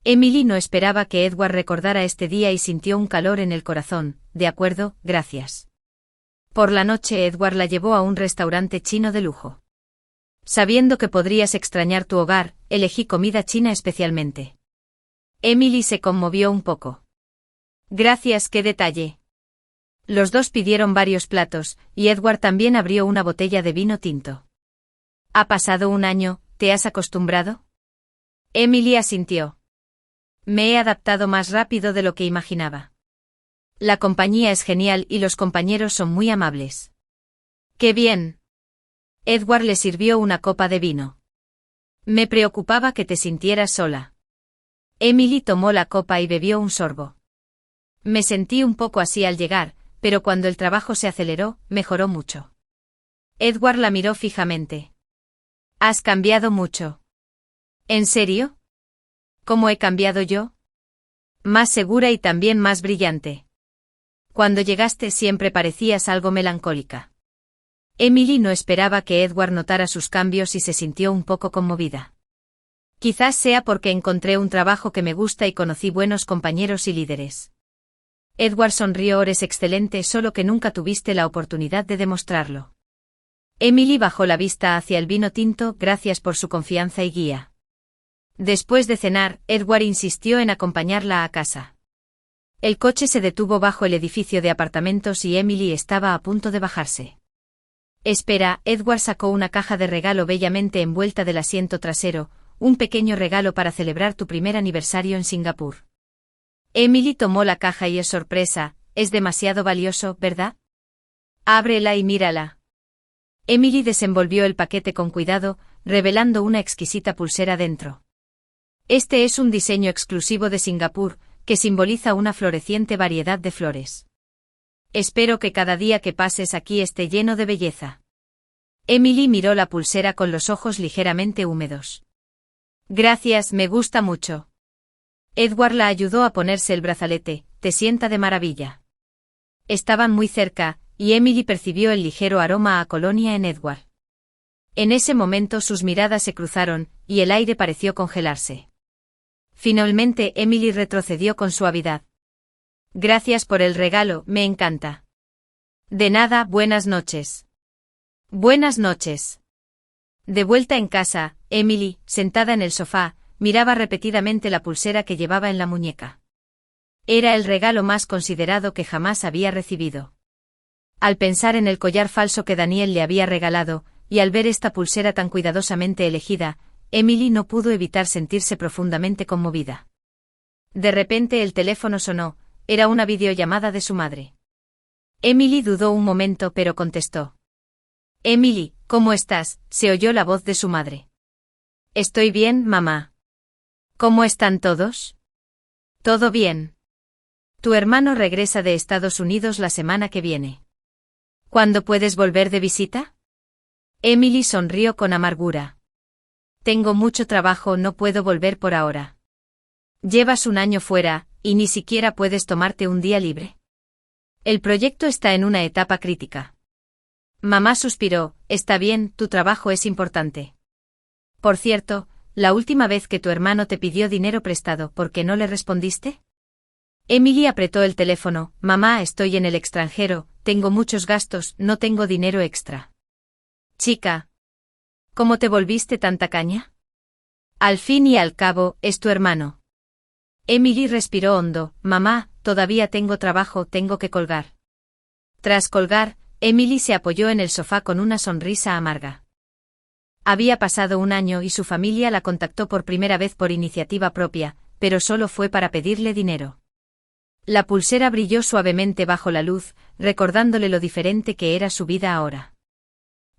Emily no esperaba que Edward recordara este día y sintió un calor en el corazón. De acuerdo, gracias. Por la noche Edward la llevó a un restaurante chino de lujo. Sabiendo que podrías extrañar tu hogar, elegí comida china especialmente. Emily se conmovió un poco. Gracias, qué detalle. Los dos pidieron varios platos, y Edward también abrió una botella de vino tinto. ¿Ha pasado un año? ¿Te has acostumbrado? Emily asintió. Me he adaptado más rápido de lo que imaginaba. La compañía es genial y los compañeros son muy amables. ¡Qué bien! Edward le sirvió una copa de vino. Me preocupaba que te sintieras sola. Emily tomó la copa y bebió un sorbo. Me sentí un poco así al llegar, pero cuando el trabajo se aceleró, mejoró mucho. Edward la miró fijamente. Has cambiado mucho. ¿En serio? ¿Cómo he cambiado yo? Más segura y también más brillante. Cuando llegaste siempre parecías algo melancólica. Emily no esperaba que Edward notara sus cambios y se sintió un poco conmovida. Quizás sea porque encontré un trabajo que me gusta y conocí buenos compañeros y líderes. Edward sonrió. Eres excelente, solo que nunca tuviste la oportunidad de demostrarlo. Emily bajó la vista hacia el vino tinto. Gracias por su confianza y guía. Después de cenar, Edward insistió en acompañarla a casa. El coche se detuvo bajo el edificio de apartamentos y Emily estaba a punto de bajarse. Espera, Edward sacó una caja de regalo bellamente envuelta del asiento trasero, un pequeño regalo para celebrar tu primer aniversario en Singapur. Emily tomó la caja y es sorpresa, es demasiado valioso, ¿verdad? Ábrela y mírala. Emily desenvolvió el paquete con cuidado, revelando una exquisita pulsera dentro. Este es un diseño exclusivo de Singapur, que simboliza una floreciente variedad de flores. Espero que cada día que pases aquí esté lleno de belleza. Emily miró la pulsera con los ojos ligeramente húmedos. Gracias, me gusta mucho. Edward la ayudó a ponerse el brazalete. Te sienta de maravilla. Estaban muy cerca, y Emily percibió el ligero aroma a colonia en Edward. En ese momento sus miradas se cruzaron, y el aire pareció congelarse. Finalmente Emily retrocedió con suavidad. Gracias por el regalo, me encanta. De nada, buenas noches. Buenas noches. De vuelta en casa, Emily, sentada en el sofá, miraba repetidamente la pulsera que llevaba en la muñeca. Era el regalo más considerado que jamás había recibido. Al pensar en el collar falso que Daniel le había regalado, y al ver esta pulsera tan cuidadosamente elegida, Emily no pudo evitar sentirse profundamente conmovida. De repente el teléfono sonó, era una videollamada de su madre. Emily dudó un momento pero contestó. Emily, ¿cómo estás? Se oyó la voz de su madre. Estoy bien, mamá. ¿Cómo están todos? Todo bien. Tu hermano regresa de Estados Unidos la semana que viene. ¿Cuándo puedes volver de visita? Emily sonrió con amargura. Tengo mucho trabajo, no puedo volver por ahora. Llevas un año fuera, y ni siquiera puedes tomarte un día libre. El proyecto está en una etapa crítica. Mamá suspiró, está bien, tu trabajo es importante. Por cierto, la última vez que tu hermano te pidió dinero prestado, ¿por qué no le respondiste? Emily apretó el teléfono, mamá, estoy en el extranjero, tengo muchos gastos, no tengo dinero extra. Chica, ¿cómo te volviste tan tacaña? Al fin y al cabo, es tu hermano. Emily respiró hondo, mamá, todavía tengo trabajo, tengo que colgar. Tras colgar, Emily se apoyó en el sofá con una sonrisa amarga. Había pasado un año y su familia la contactó por primera vez por iniciativa propia, pero solo fue para pedirle dinero. La pulsera brilló suavemente bajo la luz, recordándole lo diferente que era su vida ahora.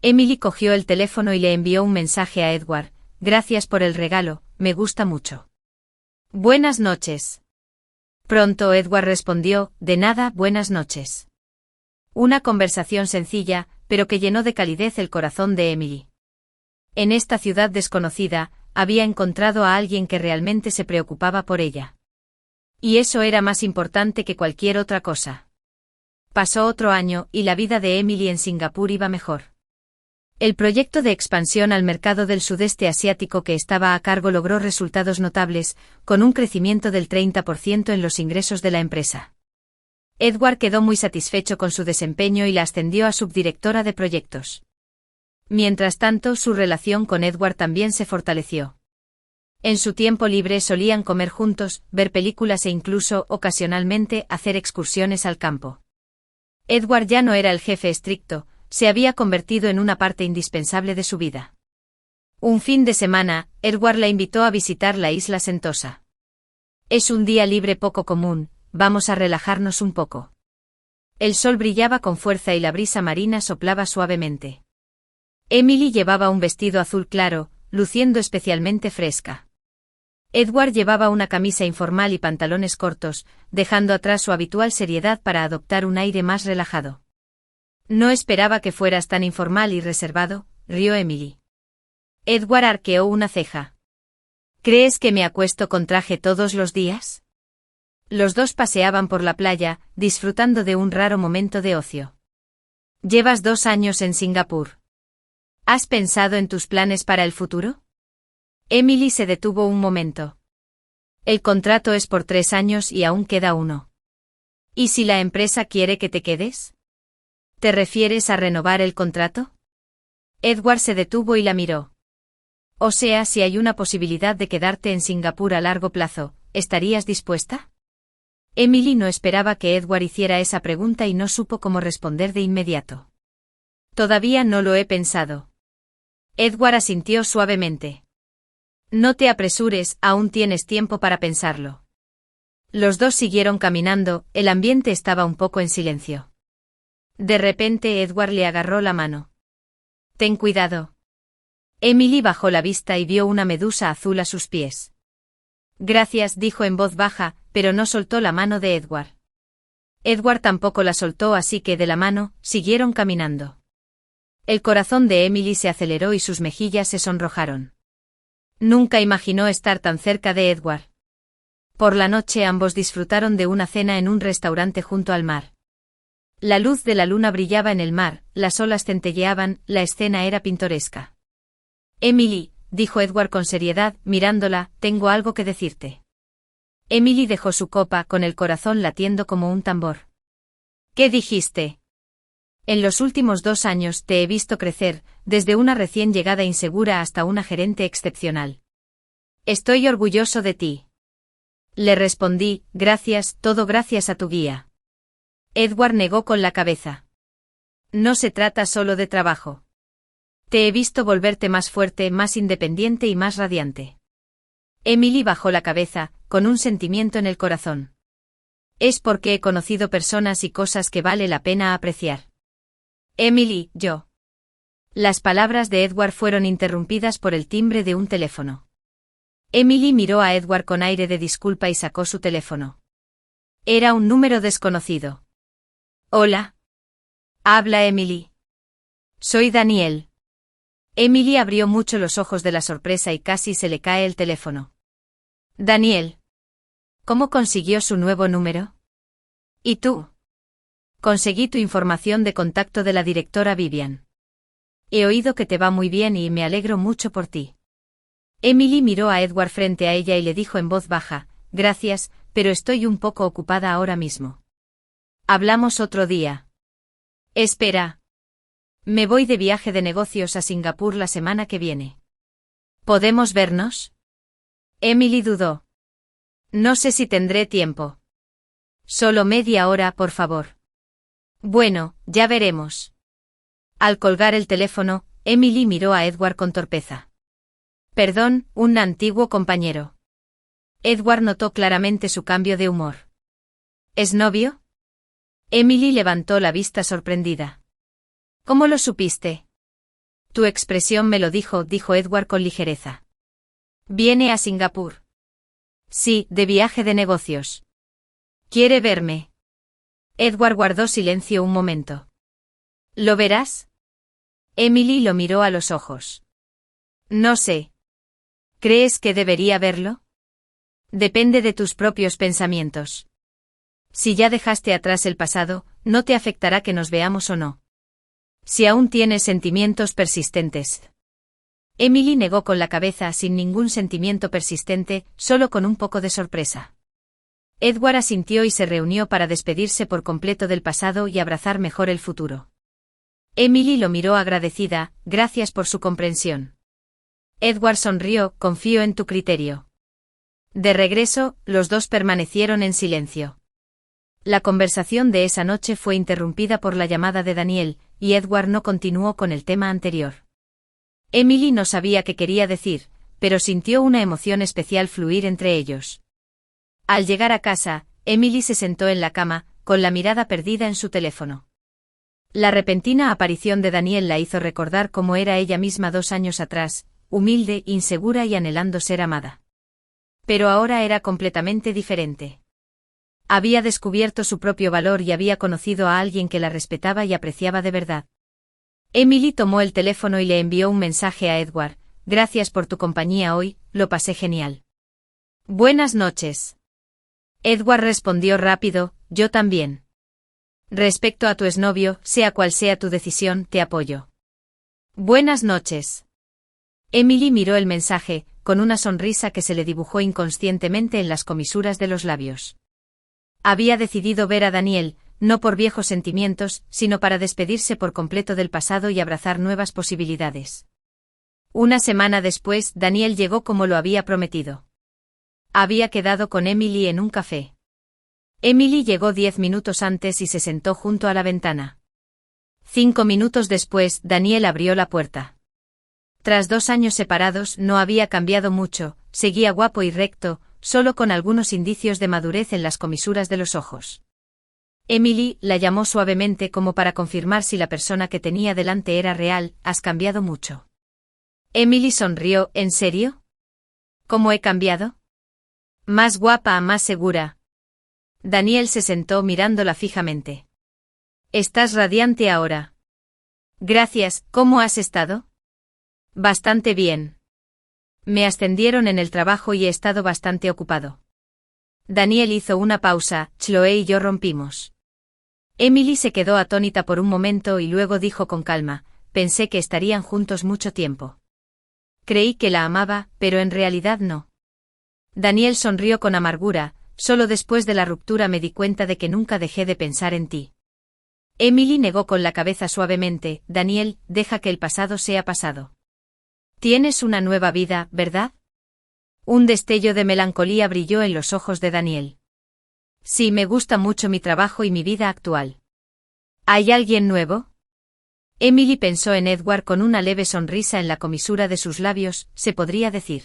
Emily cogió el teléfono y le envió un mensaje a Edward, gracias por el regalo, me gusta mucho. Buenas noches. Pronto Edward respondió, de nada, buenas noches. Una conversación sencilla, pero que llenó de calidez el corazón de Emily. En esta ciudad desconocida, había encontrado a alguien que realmente se preocupaba por ella. Y eso era más importante que cualquier otra cosa. Pasó otro año, y la vida de Emily en Singapur iba mejor. El proyecto de expansión al mercado del sudeste asiático que estaba a cargo logró resultados notables, con un crecimiento del 30% en los ingresos de la empresa. Edward quedó muy satisfecho con su desempeño y la ascendió a subdirectora de proyectos. Mientras tanto, su relación con Edward también se fortaleció. En su tiempo libre solían comer juntos, ver películas e incluso, ocasionalmente, hacer excursiones al campo. Edward ya no era el jefe estricto, se había convertido en una parte indispensable de su vida. Un fin de semana, Edward la invitó a visitar la isla Sentosa. Es un día libre poco común, vamos a relajarnos un poco. El sol brillaba con fuerza y la brisa marina soplaba suavemente. Emily llevaba un vestido azul claro, luciendo especialmente fresca. Edward llevaba una camisa informal y pantalones cortos, dejando atrás su habitual seriedad para adoptar un aire más relajado. No esperaba que fueras tan informal y reservado, rió Emily. Edward arqueó una ceja. ¿Crees que me acuesto con traje todos los días? Los dos paseaban por la playa, disfrutando de un raro momento de ocio. Llevas 2 años en Singapur. ¿Has pensado en tus planes para el futuro? Emily se detuvo un momento. El contrato es por 3 años y aún queda uno. ¿Y si la empresa quiere que te quedes? ¿Te refieres a renovar el contrato? Edward se detuvo y la miró. O sea, si hay una posibilidad de quedarte en Singapur a largo plazo, ¿estarías dispuesta? Emily no esperaba que Edward hiciera esa pregunta y no supo cómo responder de inmediato. Todavía no lo he pensado. Edward asintió suavemente. No te apresures, aún tienes tiempo para pensarlo. Los dos siguieron caminando, el ambiente estaba un poco en silencio. De repente Edward le agarró la mano. Ten cuidado. Emily bajó la vista y vio una medusa azul a sus pies. Gracias, dijo en voz baja, pero no soltó la mano de Edward. Edward tampoco la soltó, así que de la mano, siguieron caminando. El corazón de Emily se aceleró y sus mejillas se sonrojaron. Nunca imaginó estar tan cerca de Edward. Por la noche ambos disfrutaron de una cena en un restaurante junto al mar. La luz de la luna brillaba en el mar, las olas centelleaban, la escena era pintoresca. Emily, dijo Edward con seriedad, mirándola, tengo algo que decirte. Emily dejó su copa con el corazón latiendo como un tambor. ¿Qué dijiste? En los últimos 2 años te he visto crecer, desde una recién llegada insegura hasta una gerente excepcional. Estoy orgulloso de ti. Le respondí, gracias, todo gracias a tu guía. Edward negó con la cabeza. No se trata solo de trabajo. Te he visto volverte más fuerte, más independiente y más radiante. Emily bajó la cabeza, con un sentimiento en el corazón. Es porque he conocido personas y cosas que vale la pena apreciar. Emily, yo. Las palabras de Edward fueron interrumpidas por el timbre de un teléfono. Emily miró a Edward con aire de disculpa y sacó su teléfono. Era un número desconocido. Hola. Habla Emily. Soy Daniel. Emily abrió mucho los ojos de la sorpresa y casi se le cae el teléfono. Daniel. ¿Cómo consiguió su nuevo número? ¿Y tú? Conseguí tu información de contacto de la directora Vivian. He oído que te va muy bien y me alegro mucho por ti. Emily miró a Edward frente a ella y le dijo en voz baja, gracias, pero estoy un poco ocupada ahora mismo. Hablamos otro día. Espera. Me voy de viaje de negocios a Singapur la semana que viene. ¿Podemos vernos? Emily dudó. No sé si tendré tiempo. Solo media hora, por favor. Bueno, ya veremos. Al colgar el teléfono, Emily miró a Edward con torpeza. Perdón, un antiguo compañero. Edward notó claramente su cambio de humor. ¿Es novio? Emily levantó la vista sorprendida. ¿Cómo lo supiste? Tu expresión me lo dijo Edward con ligereza. ¿Viene a Singapur? Sí, de viaje de negocios. ¿Quiere verme? Edward guardó silencio un momento. ¿Lo verás? Emily lo miró a los ojos. No sé. ¿Crees que debería verlo? Depende de tus propios pensamientos. Si ya dejaste atrás el pasado, no te afectará que nos veamos o no. Si aún tienes sentimientos persistentes. Emily negó con la cabeza sin ningún sentimiento persistente, solo con un poco de sorpresa. Edward asintió y se reunió para despedirse por completo del pasado y abrazar mejor el futuro. Emily lo miró agradecida, gracias por su comprensión. Edward sonrió, confío en tu criterio. De regreso, los dos permanecieron en silencio. La conversación de esa noche fue interrumpida por la llamada de Daniel, y Edward no continuó con el tema anterior. Emily no sabía qué quería decir, pero sintió una emoción especial fluir entre ellos. Al llegar a casa, Emily se sentó en la cama, con la mirada perdida en su teléfono. La repentina aparición de Daniel la hizo recordar cómo era ella misma 2 años atrás, humilde, insegura y anhelando ser amada. Pero ahora era completamente diferente. Había descubierto su propio valor y había conocido a alguien que la respetaba y apreciaba de verdad. Emily tomó el teléfono y le envió un mensaje a Edward, gracias por tu compañía hoy, lo pasé genial. Buenas noches. Edward respondió rápido, yo también. Respecto a tu exnovio, sea cual sea tu decisión, te apoyo. Buenas noches. Emily miró el mensaje, con una sonrisa que se le dibujó inconscientemente en las comisuras de los labios. Había decidido ver a Daniel, no por viejos sentimientos, sino para despedirse por completo del pasado y abrazar nuevas posibilidades. Una semana después, Daniel llegó como lo había prometido. Había quedado con Emily en un café. Emily llegó 10 minutos antes y se sentó junto a la ventana. 5 minutos después, Daniel abrió la puerta. Tras 2 años separados, no había cambiado mucho, seguía guapo y recto, solo con algunos indicios de madurez en las comisuras de los ojos. Emily la llamó suavemente como para confirmar si la persona que tenía delante era real, has cambiado mucho. Emily sonrió, ¿en serio? ¿Cómo he cambiado? Más guapa, más segura. Daniel se sentó mirándola fijamente. Estás radiante ahora. Gracias, ¿cómo has estado? Bastante bien. Me ascendieron en el trabajo y he estado bastante ocupado. Daniel hizo una pausa, Chloe y yo rompimos. Emily se quedó atónita por un momento y luego dijo con calma, pensé que estarían juntos mucho tiempo. Creí que la amaba, pero en realidad no. Daniel sonrió con amargura, solo después de la ruptura me di cuenta de que nunca dejé de pensar en ti. Emily negó con la cabeza suavemente, Daniel, deja que el pasado sea pasado. Tienes una nueva vida, ¿verdad? Un destello de melancolía brilló en los ojos de Daniel. Sí, me gusta mucho mi trabajo y mi vida actual. ¿Hay alguien nuevo? Emily pensó en Edward con una leve sonrisa en la comisura de sus labios, se podría decir.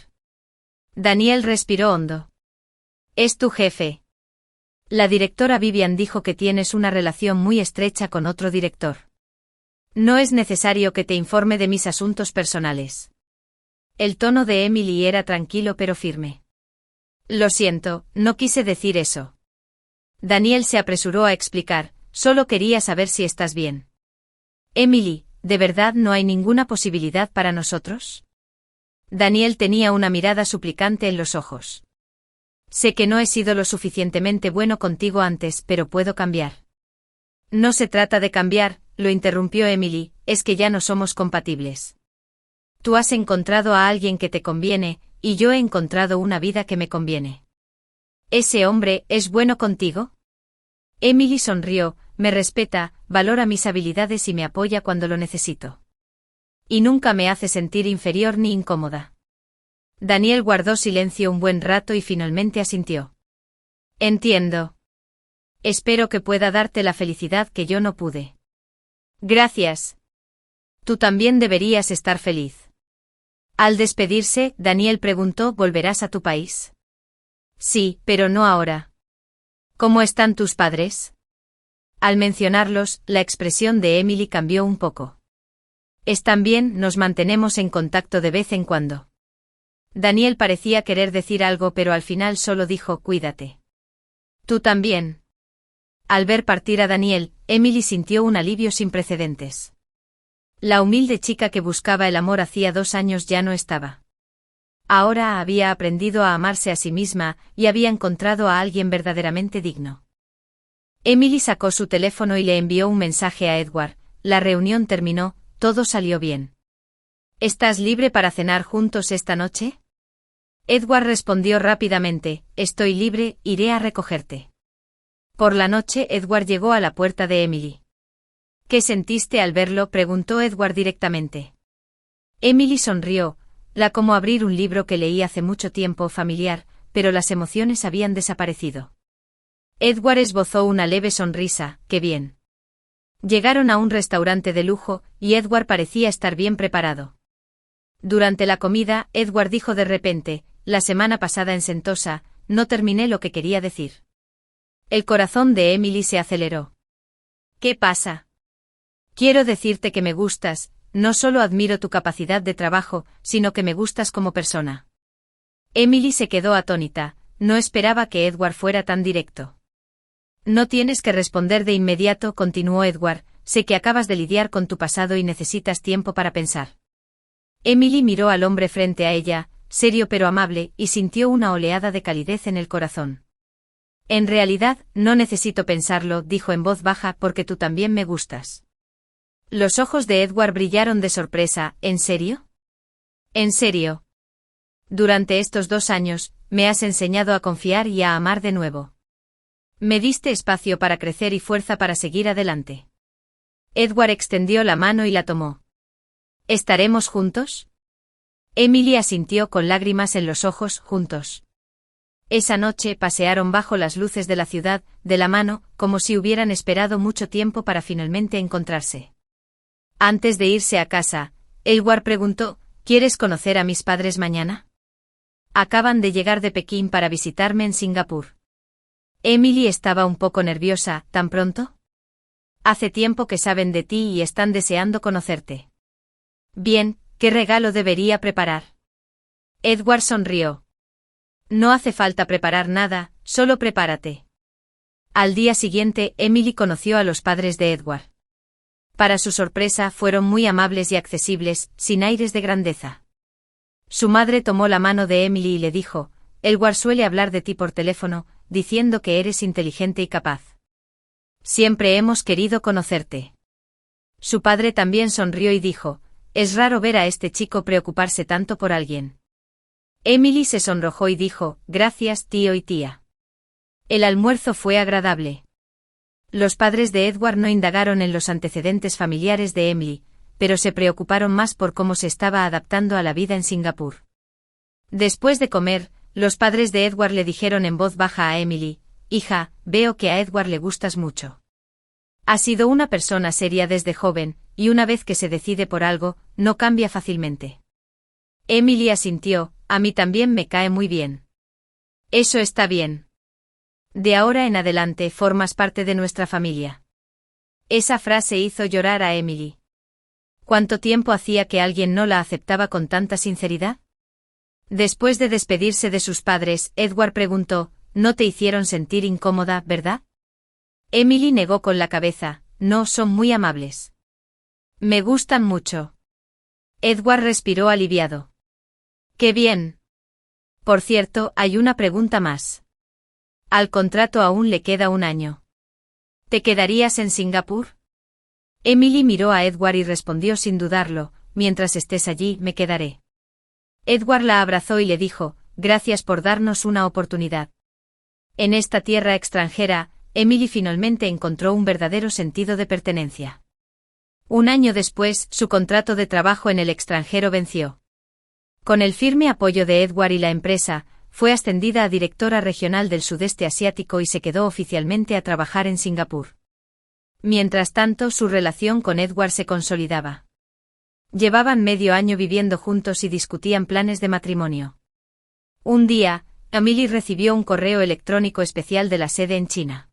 Daniel respiró hondo. Es tu jefe. La directora Vivian dijo que tienes una relación muy estrecha con otro director. No es necesario que te informe de mis asuntos personales. El tono de Emily era tranquilo pero firme. Lo siento, no quise decir eso. Daniel se apresuró a explicar, solo quería saber si estás bien. Emily, ¿de verdad no hay ninguna posibilidad para nosotros? Daniel tenía una mirada suplicante en los ojos. Sé que no he sido lo suficientemente bueno contigo antes, pero puedo cambiar. No se trata de cambiar, lo interrumpió Emily, es que ya no somos compatibles. Tú has encontrado a alguien que te conviene, y yo he encontrado una vida que me conviene. ¿Ese hombre es bueno contigo? Emily sonrió, me respeta, valora mis habilidades y me apoya cuando lo necesito. Y nunca me hace sentir inferior ni incómoda. Daniel guardó silencio un buen rato y finalmente asintió. Entiendo. Espero que pueda darte la felicidad que yo no pude. Gracias. Tú también deberías estar feliz. Al despedirse, Daniel preguntó, ¿volverás a tu país? Sí, pero no ahora. ¿Cómo están tus padres? Al mencionarlos, la expresión de Emily cambió un poco. Están bien, nos mantenemos en contacto de vez en cuando. Daniel parecía querer decir algo, pero al final solo dijo, cuídate. Tú también. Al ver partir a Daniel, Emily sintió un alivio sin precedentes. La humilde chica que buscaba el amor hacía 2 años ya no estaba. Ahora había aprendido a amarse a sí misma y había encontrado a alguien verdaderamente digno. Emily sacó su teléfono y le envió un mensaje a Edward. La reunión terminó, todo salió bien. ¿Estás libre para cenar juntos esta noche? Edward respondió rápidamente, estoy libre, iré a recogerte. Por la noche Edward llegó a la puerta de Emily. ¿Qué sentiste al verlo?, preguntó Edward directamente. Emily sonrió, como abrir un libro que leí hace mucho tiempo, familiar, pero las emociones habían desaparecido. Edward esbozó una leve sonrisa, qué bien. Llegaron a un restaurante de lujo, y Edward parecía estar bien preparado. Durante la comida, Edward dijo de repente, la semana pasada en Sentosa, no terminé lo que quería decir. El corazón de Emily se aceleró. ¿Qué pasa? Quiero decirte que me gustas, no solo admiro tu capacidad de trabajo, sino que me gustas como persona. Emily se quedó atónita, no esperaba que Edward fuera tan directo. No tienes que responder de inmediato, continuó Edward, sé que acabas de lidiar con tu pasado y necesitas tiempo para pensar. Emily miró al hombre frente a ella, serio pero amable, y sintió una oleada de calidez en el corazón. En realidad, no necesito pensarlo, dijo en voz baja, porque tú también me gustas. Los ojos de Edward brillaron de sorpresa, ¿en serio? ¿En serio? Durante estos 2 años, me has enseñado a confiar y a amar de nuevo. Me diste espacio para crecer y fuerza para seguir adelante. Edward extendió la mano y la tomó. ¿Estaremos juntos? Emily asintió con lágrimas en los ojos, juntos. Esa noche pasearon bajo las luces de la ciudad, de la mano, como si hubieran esperado mucho tiempo para finalmente encontrarse. Antes de irse a casa, Edward preguntó, ¿quieres conocer a mis padres mañana? Acaban de llegar de Pekín para visitarme en Singapur. Emily estaba un poco nerviosa, ¿tan pronto? Hace tiempo que saben de ti y están deseando conocerte. Bien, ¿qué regalo debería preparar? Edward sonrió. No hace falta preparar nada, solo prepárate. Al día siguiente, Emily conoció a los padres de Edward. Para su sorpresa, fueron muy amables y accesibles, sin aires de grandeza. Su madre tomó la mano de Emily y le dijo, Edward suele hablar de ti por teléfono, diciendo que eres inteligente y capaz. Siempre hemos querido conocerte. Su padre también sonrió y dijo, es raro ver a este chico preocuparse tanto por alguien. Emily se sonrojó y dijo, gracias, tío y tía. El almuerzo fue agradable. Los padres de Edward no indagaron en los antecedentes familiares de Emily, pero se preocuparon más por cómo se estaba adaptando a la vida en Singapur. Después de comer, los padres de Edward le dijeron en voz baja a Emily, hija, veo que a Edward le gustas mucho. Ha sido una persona seria desde joven, y una vez que se decide por algo, no cambia fácilmente. Emily asintió, a mí también me cae muy bien. Eso está bien. De ahora en adelante formas parte de nuestra familia. Esa frase hizo llorar a Emily. ¿Cuánto tiempo hacía que alguien no la aceptaba con tanta sinceridad? Después de despedirse de sus padres, Edward preguntó, ¿no te hicieron sentir incómoda, verdad? Emily negó con la cabeza, no, son muy amables. Me gustan mucho. Edward respiró aliviado. ¡Qué bien! Por cierto, hay una pregunta más. Al contrato aún le queda un año. ¿Te quedarías en Singapur? Emily miró a Edward y respondió sin dudarlo, mientras estés allí, me quedaré. Edward la abrazó y le dijo, gracias por darnos una oportunidad. En esta tierra extranjera, Emily finalmente encontró un verdadero sentido de pertenencia. Un año después, su contrato de trabajo en el extranjero venció. Con el firme apoyo de Edward y la empresa, fue ascendida a directora regional del sudeste asiático y se quedó oficialmente a trabajar en Singapur. Mientras tanto, su relación con Edward se consolidaba. Llevaban medio año viviendo juntos y discutían planes de matrimonio. Un día, Emily recibió un correo electrónico especial de la sede en China.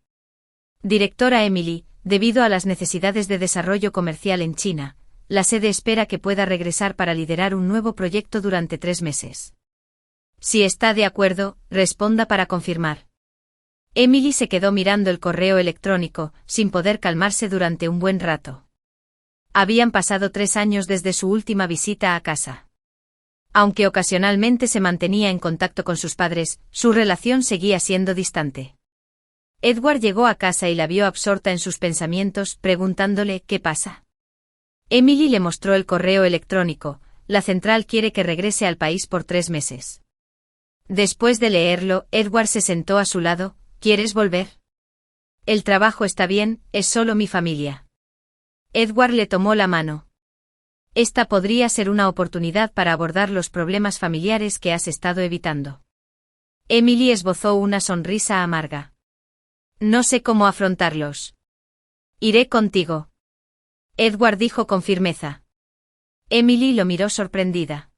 Directora Emily, debido a las necesidades de desarrollo comercial en China, la sede espera que pueda regresar para liderar un nuevo proyecto durante 3 meses. Si está de acuerdo, responda para confirmar. Emily se quedó mirando el correo electrónico, sin poder calmarse durante un buen rato. Habían pasado 3 años desde su última visita a casa. Aunque ocasionalmente se mantenía en contacto con sus padres, su relación seguía siendo distante. Edward llegó a casa y la vio absorta en sus pensamientos, preguntándole ¿qué pasa? Emily le mostró el correo electrónico, la central quiere que regrese al país por 3 meses. Después de leerlo, Edward se sentó a su lado, ¿quieres volver? El trabajo está bien, es solo mi familia. Edward le tomó la mano. Esta podría ser una oportunidad para abordar los problemas familiares que has estado evitando. Emily esbozó una sonrisa amarga. No sé cómo afrontarlos. Iré contigo. Edward dijo con firmeza. Emily lo miró sorprendida.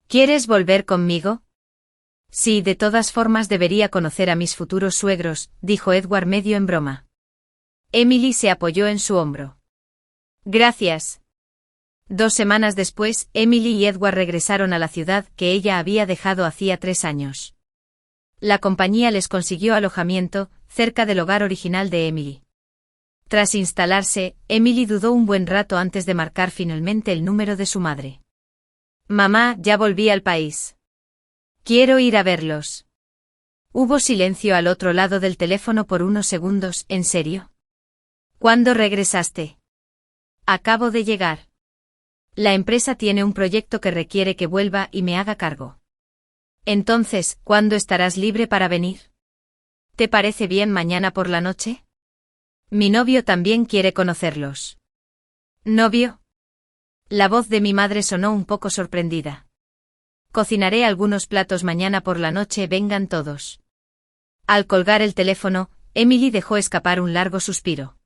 ¿Quieres volver conmigo? Sí, de todas formas debería conocer a mis futuros suegros, dijo Edward medio en broma. Emily se apoyó en su hombro. Gracias. 2 semanas después, Emily y Edward regresaron a la ciudad que ella había dejado hacía 3 años. La compañía les consiguió alojamiento, cerca del hogar original de Emily. Tras instalarse, Emily dudó un buen rato antes de marcar finalmente el número de su madre. Mamá, ya volví al país. Quiero ir a verlos. Hubo silencio al otro lado del teléfono por unos segundos, ¿en serio? ¿Cuándo regresaste? Acabo de llegar. La empresa tiene un proyecto que requiere que vuelva y me haga cargo. Entonces, ¿cuándo estarás libre para venir? ¿Te parece bien mañana por la noche? Mi novio también quiere conocerlos. ¿Novio? La voz de mi madre sonó un poco sorprendida. Cocinaré algunos platos mañana por la noche, vengan todos. Al colgar el teléfono, Emily dejó escapar un largo suspiro.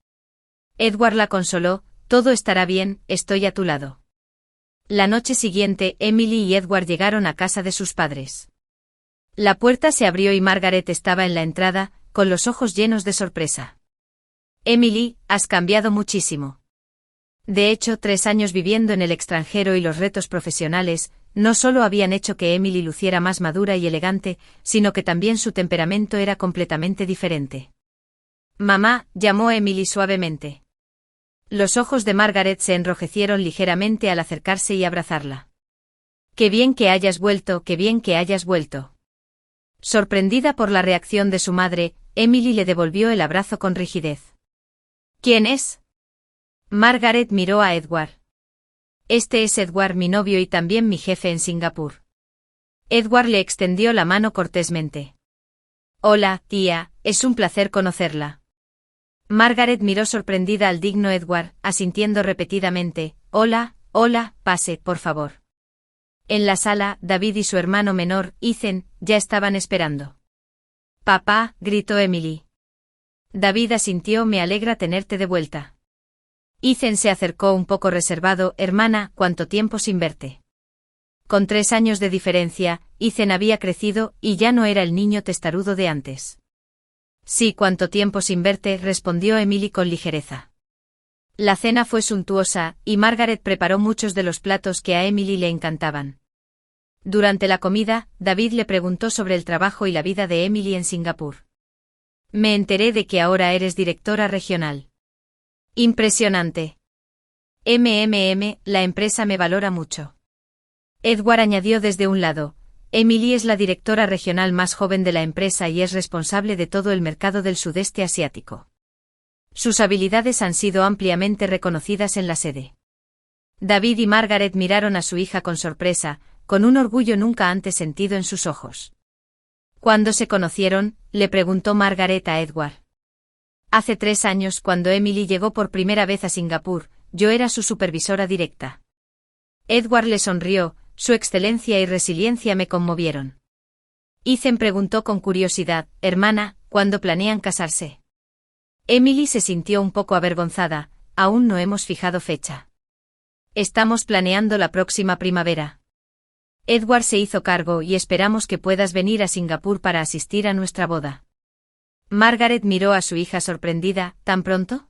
Edward la consoló, todo estará bien, estoy a tu lado. La noche siguiente, Emily y Edward llegaron a casa de sus padres. La puerta se abrió y Margaret estaba en la entrada, con los ojos llenos de sorpresa. Emily, has cambiado muchísimo. De hecho, 3 años viviendo en el extranjero y los retos profesionales, no solo habían hecho que Emily luciera más madura y elegante, sino que también su temperamento era completamente diferente. Mamá, llamó Emily suavemente. Los ojos de Margaret se enrojecieron ligeramente al acercarse y abrazarla. Qué bien que hayas vuelto, qué bien que hayas vuelto. Sorprendida por la reacción de su madre, Emily le devolvió el abrazo con rigidez. ¿Quién es? Margaret miró a Edward. Este es Edward, mi novio y también mi jefe en Singapur. Edward le extendió la mano cortésmente. Hola, tía, es un placer conocerla. Margaret miró sorprendida al digno Edward, asintiendo repetidamente, hola, hola, pase, por favor. En la sala, David y su hermano menor, Ethan, ya estaban esperando. Papá, gritó Emily. David asintió, me alegra tenerte de vuelta. Ethan se acercó un poco reservado, hermana, ¿cuánto tiempo sin verte? Con 3 años de diferencia, Ethan había crecido y ya no era el niño testarudo de antes. Sí, cuánto tiempo sin verte, respondió Emily con ligereza. La cena fue suntuosa, y Margaret preparó muchos de los platos que a Emily le encantaban. Durante la comida, David le preguntó sobre el trabajo y la vida de Emily en Singapur. Me enteré de que ahora eres directora regional. Impresionante. La empresa me valora mucho. Edward añadió desde un lado. Emily es la directora regional más joven de la empresa y es responsable de todo el mercado del sudeste asiático. Sus habilidades han sido ampliamente reconocidas en la sede. David y Margaret miraron a su hija con sorpresa, con un orgullo nunca antes sentido en sus ojos. ¿Cuándo se conocieron?, le preguntó Margaret a Edward. Hace 3 años, cuando Emily llegó por primera vez a Singapur, yo era su supervisora directa. Edward le sonrió, su excelencia y resiliencia me conmovieron. Ethan preguntó con curiosidad, hermana, ¿cuándo planean casarse? Emily se sintió un poco avergonzada, aún no hemos fijado fecha. Estamos planeando la próxima primavera. Edward se hizo cargo y esperamos que puedas venir a Singapur para asistir a nuestra boda. Margaret miró a su hija sorprendida, ¿tan pronto?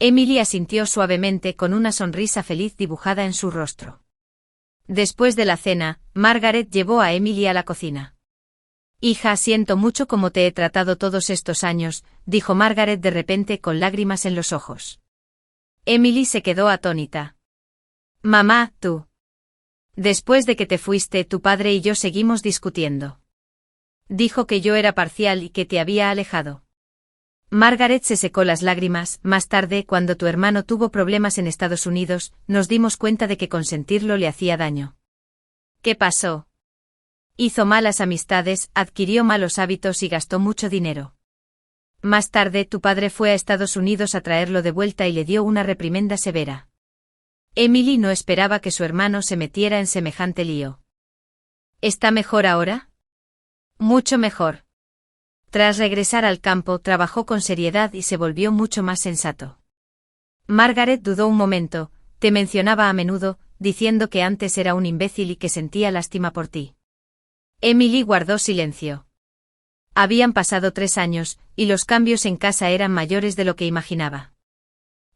Emily asintió suavemente con una sonrisa feliz dibujada en su rostro. Después de la cena, Margaret llevó a Emily a la cocina. Hija, siento mucho cómo te he tratado todos estos años, dijo Margaret de repente con lágrimas en los ojos. Emily se quedó atónita. Mamá, tú. Después de que te fuiste, tu padre y yo seguimos discutiendo. Dijo que yo era parcial y que te había alejado. Margaret se secó las lágrimas. Más tarde, cuando tu hermano tuvo problemas en Estados Unidos, nos dimos cuenta de que consentirlo le hacía daño. ¿Qué pasó? Hizo malas amistades, adquirió malos hábitos y gastó mucho dinero. Más tarde, tu padre fue a Estados Unidos a traerlo de vuelta y le dio una reprimenda severa. Emily no esperaba que su hermano se metiera en semejante lío. ¿Está mejor ahora? Mucho mejor. Tras regresar al campo, trabajó con seriedad y se volvió mucho más sensato. Margaret dudó un momento, te mencionaba a menudo, diciendo que antes era un imbécil y que sentía lástima por ti. Emily guardó silencio. Habían pasado 3 años, y los cambios en casa eran mayores de lo que imaginaba.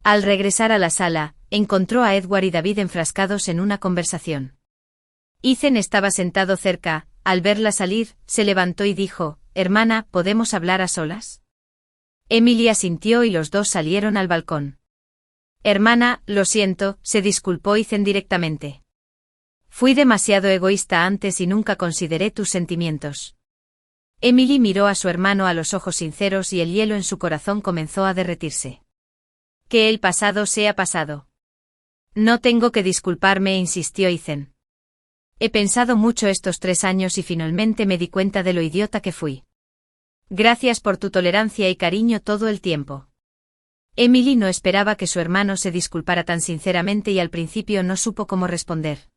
Al regresar a la sala, encontró a Edward y David enfrascados en una conversación. Ethan estaba sentado cerca, al verla salir, se levantó y dijo, hermana, ¿podemos hablar a solas? Emily asintió y los dos salieron al balcón. Hermana, lo siento, se disculpó Ethan directamente. Fui demasiado egoísta antes y nunca consideré tus sentimientos. Emily miró a su hermano a los ojos sinceros y el hielo en su corazón comenzó a derretirse. Que el pasado sea pasado. No tengo que disculparme, insistió Ethan. He pensado mucho estos 3 años y finalmente me di cuenta de lo idiota que fui. Gracias por tu tolerancia y cariño todo el tiempo. Emily no esperaba que su hermano se disculpara tan sinceramente y al principio no supo cómo responder.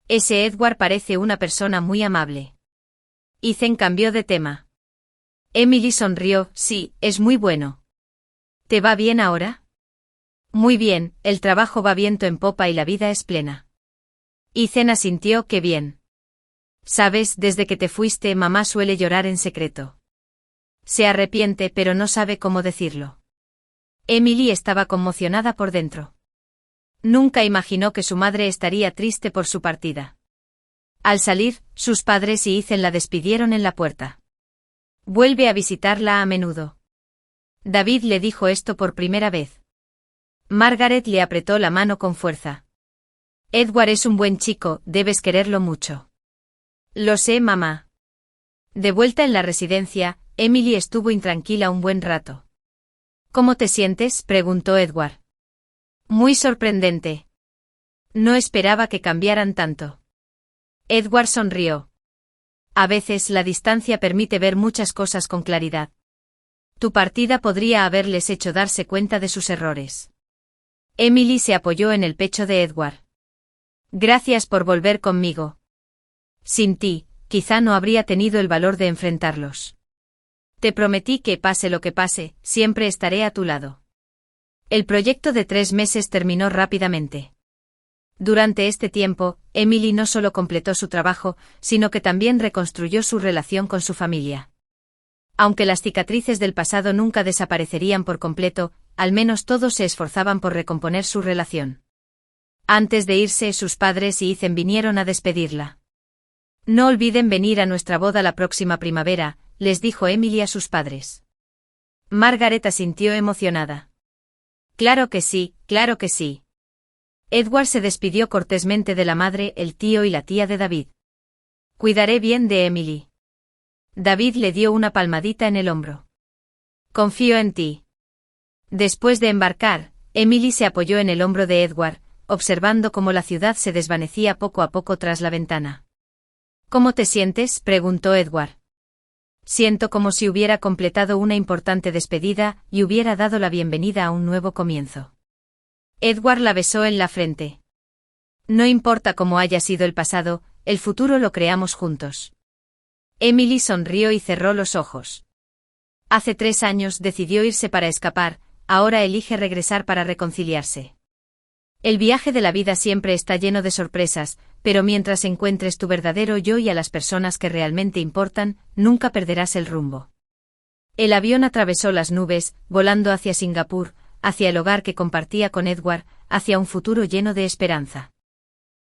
Ese Edward parece una persona muy amable. Ethan cambió de tema. Emily sonrió, sí, es muy bueno. ¿Te va bien ahora? Muy bien, el trabajo va viento en popa y la vida es plena. Ethan asintió, qué bien. Sabes, desde que te fuiste, mamá suele llorar en secreto. Se arrepiente pero no sabe cómo decirlo. Emily estaba conmocionada por dentro. Nunca imaginó que su madre estaría triste por su partida. Al salir, sus padres y Ethan la despidieron en la puerta. Vuelve a visitarla a menudo. David le dijo esto por primera vez. Margaret le apretó la mano con fuerza. Edward es un buen chico, debes quererlo mucho. Lo sé, mamá. De vuelta en la residencia, Emily estuvo intranquila un buen rato. ¿Cómo te sientes?, preguntó Edward. Muy sorprendente. No esperaba que cambiaran tanto. Edward sonrió. A veces la distancia permite ver muchas cosas con claridad. Tu partida podría haberles hecho darse cuenta de sus errores. Emily se apoyó en el pecho de Edward. Gracias por volver conmigo. Sin ti, quizá no habría tenido el valor de enfrentarlos. Te prometí que, pase lo que pase, siempre estaré a tu lado. El proyecto de 3 meses terminó rápidamente. Durante este tiempo, Emily no solo completó su trabajo, sino que también reconstruyó su relación con su familia. Aunque las cicatrices del pasado nunca desaparecerían por completo, al menos todos se esforzaban por recomponer su relación. Antes de irse, sus padres y Ethan vinieron a despedirla. No olviden venir a nuestra boda la próxima primavera, les dijo Emily a sus padres. Margaret asintió emocionada. Claro que sí, claro que sí. Edward se despidió cortésmente de la madre, el tío y la tía de David. Cuidaré bien de Emily. David le dio una palmadita en el hombro. Confío en ti. Después de embarcar, Emily se apoyó en el hombro de Edward, observando cómo la ciudad se desvanecía poco a poco tras la ventana. ¿Cómo te sientes?, preguntó Edward. Siento como si hubiera completado una importante despedida y hubiera dado la bienvenida a un nuevo comienzo. Edward la besó en la frente. No importa cómo haya sido el pasado, el futuro lo creamos juntos. Emily sonrió y cerró los ojos. Hace 3 años decidió irse para escapar, ahora elige regresar para reconciliarse. El viaje de la vida siempre está lleno de sorpresas, pero mientras encuentres tu verdadero yo y a las personas que realmente importan, nunca perderás el rumbo. El avión atravesó las nubes, volando hacia Singapur, hacia el hogar que compartía con Edward, hacia un futuro lleno de esperanza.